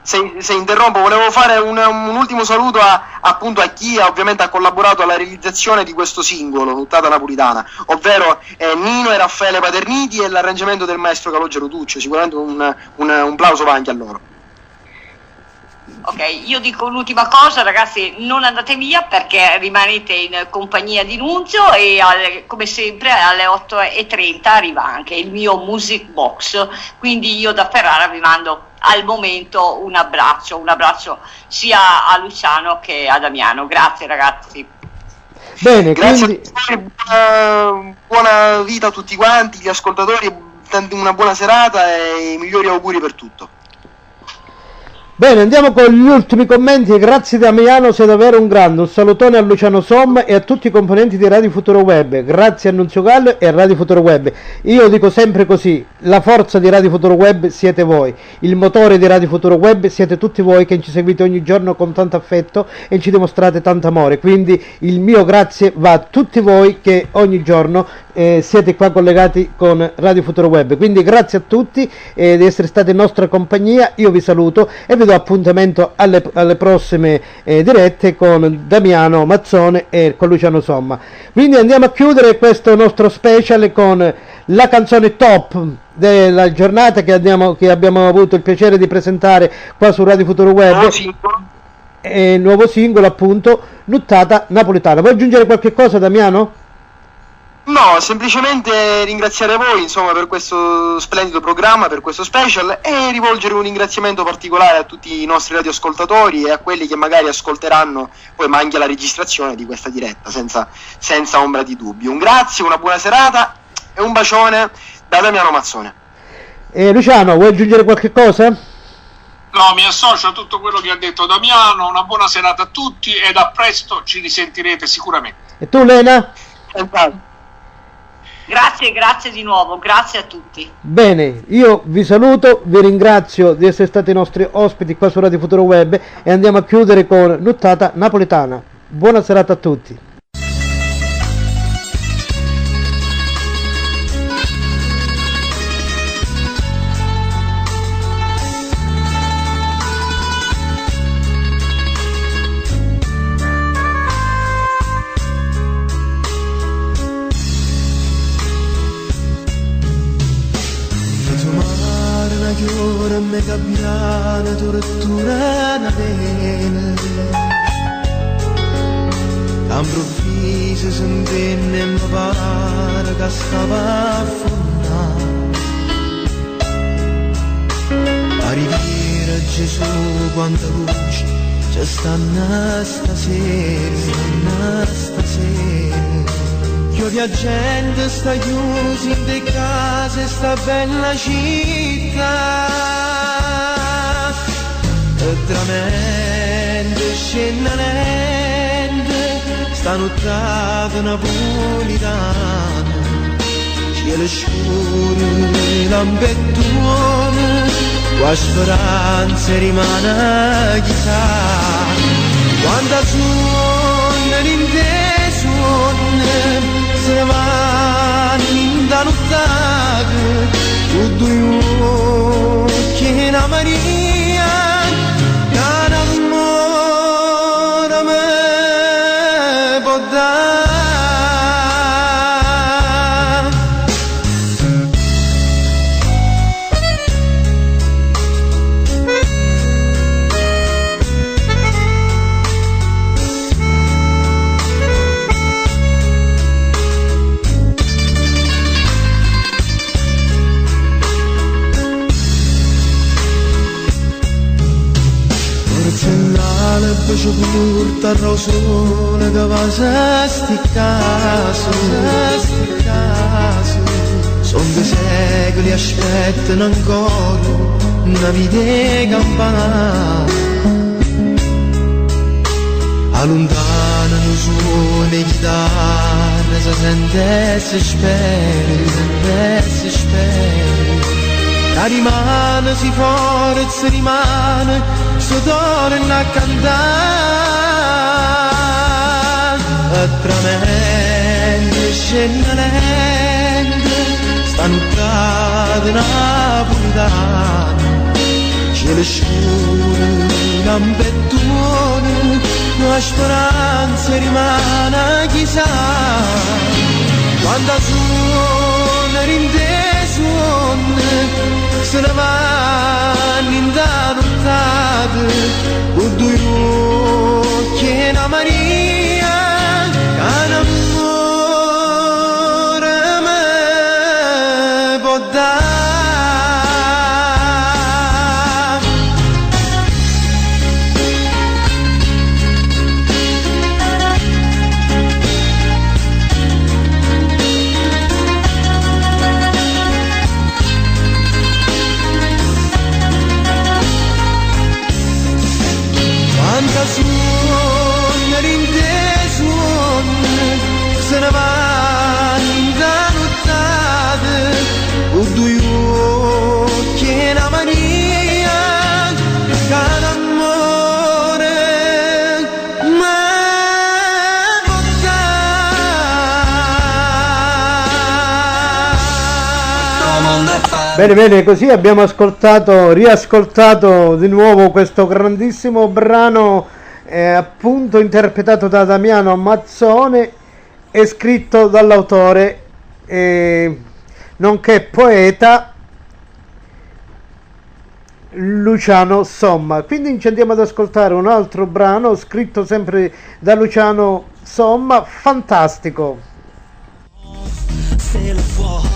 se interrompo, volevo fare un ultimo saluto appunto a chi ovviamente ha collaborato alla realizzazione di questo singolo, Nuttata Napolitana, ovvero Nino e Raffaele Paterniti, e l'arrangiamento del maestro Calogero Tuccio. Sicuramente un plauso va anche a loro. Ok, io dico l'ultima cosa, ragazzi, non andate via, perché rimanete in compagnia di Nunzio, e come sempre alle 8:30 arriva anche il mio Music Box, quindi io da Ferrara vi mando al momento un abbraccio sia a Luciano che a Damiano. Grazie ragazzi. Bene, grazie, quindi... buona vita a tutti quanti gli ascoltatori, una buona serata e i migliori auguri per tutto. Bene, andiamo con gli ultimi commenti. Grazie Damiano, sei davvero un grande. Un salutone a Luciano Somma e a tutti i componenti di Radio Futuro Web. Grazie a Nunzio Gallo e a Radio Futuro Web. Io dico sempre così: la forza di Radio Futuro Web siete voi, il motore di Radio Futuro Web siete tutti voi che ci seguite ogni giorno con tanto affetto e ci dimostrate tanto amore. Quindi il mio grazie va a tutti voi che ogni giorno siete qua collegati con Radio Futuro Web. Quindi grazie a tutti di essere stati in nostra compagnia. Io vi saluto e vi do appuntamento alle prossime dirette con Damiano Mazzone e con Luciano Somma. Quindi andiamo a chiudere questo nostro special con la canzone top della giornata che abbiamo avuto il piacere di presentare qua su Radio Futuro Web. Nuovo singolo appunto, Nuttata Napoletana. Vuoi aggiungere qualche cosa, Damiano? No, semplicemente ringraziare voi insomma per questo splendido programma, per questo special, e rivolgere un ringraziamento particolare a tutti i nostri radioascoltatori e a quelli che magari ascolteranno poi ma anche la registrazione di questa diretta, senza ombra di dubbio. Un grazie, una buona serata e un bacione da Damiano Mazzone. Luciano, vuoi aggiungere qualche cosa? No, mi associo a tutto quello che ha detto Damiano. Una buona serata a tutti ed a presto, ci risentirete sicuramente. E tu, Lena? Grazie di nuovo, grazie a tutti. Bene, io vi saluto, vi ringrazio di essere stati i nostri ospiti qua su Radio Futuro Web e andiamo a chiudere con Nuttata Napoletana. Buona serata a tutti. Me capirà una tortura una pena, all'improvviso sentenne e mi pare che stava affondando. A riviera Gesù quanta luce c'è stanno stasera. Io viaggiando sta chiusi in te case, sta bella città. E tramente scendente, sta nottata napolitana. Cielo scuro, lampettone, qua speranza rimane chissà. Quando suona l'intesone, se ne vanno in da nottata, tu due occhi in una Maria, che l'amore me può dare. Bacio curto al rosone che va a sti caso. Son 2 secoli aspettano ancora una vita campana. Allontana suono e chitarra, si sente e si spera. La rimane, si forza rimane, sto torna a cantare. E tramente scendente, sta nottata napoletana. Cielo scuro, lampettone, la speranza rimane chissà. Quando suona rintesone, se ne vanno in da nottata, con 2 occhi e una Maria, che l'amore me può dare. quanta suon rindesuon se ne va in danuttate o due occhi e una mania cada amore ma Bene, bene, così abbiamo riascoltato di nuovo questo grandissimo brano, appunto interpretato da Damiano Mazzone e scritto dall'autore, nonché poeta, Luciano Somma. Quindi ci andiamo ad ascoltare un altro brano scritto sempre da Luciano Somma, fantastico. C'est le fort.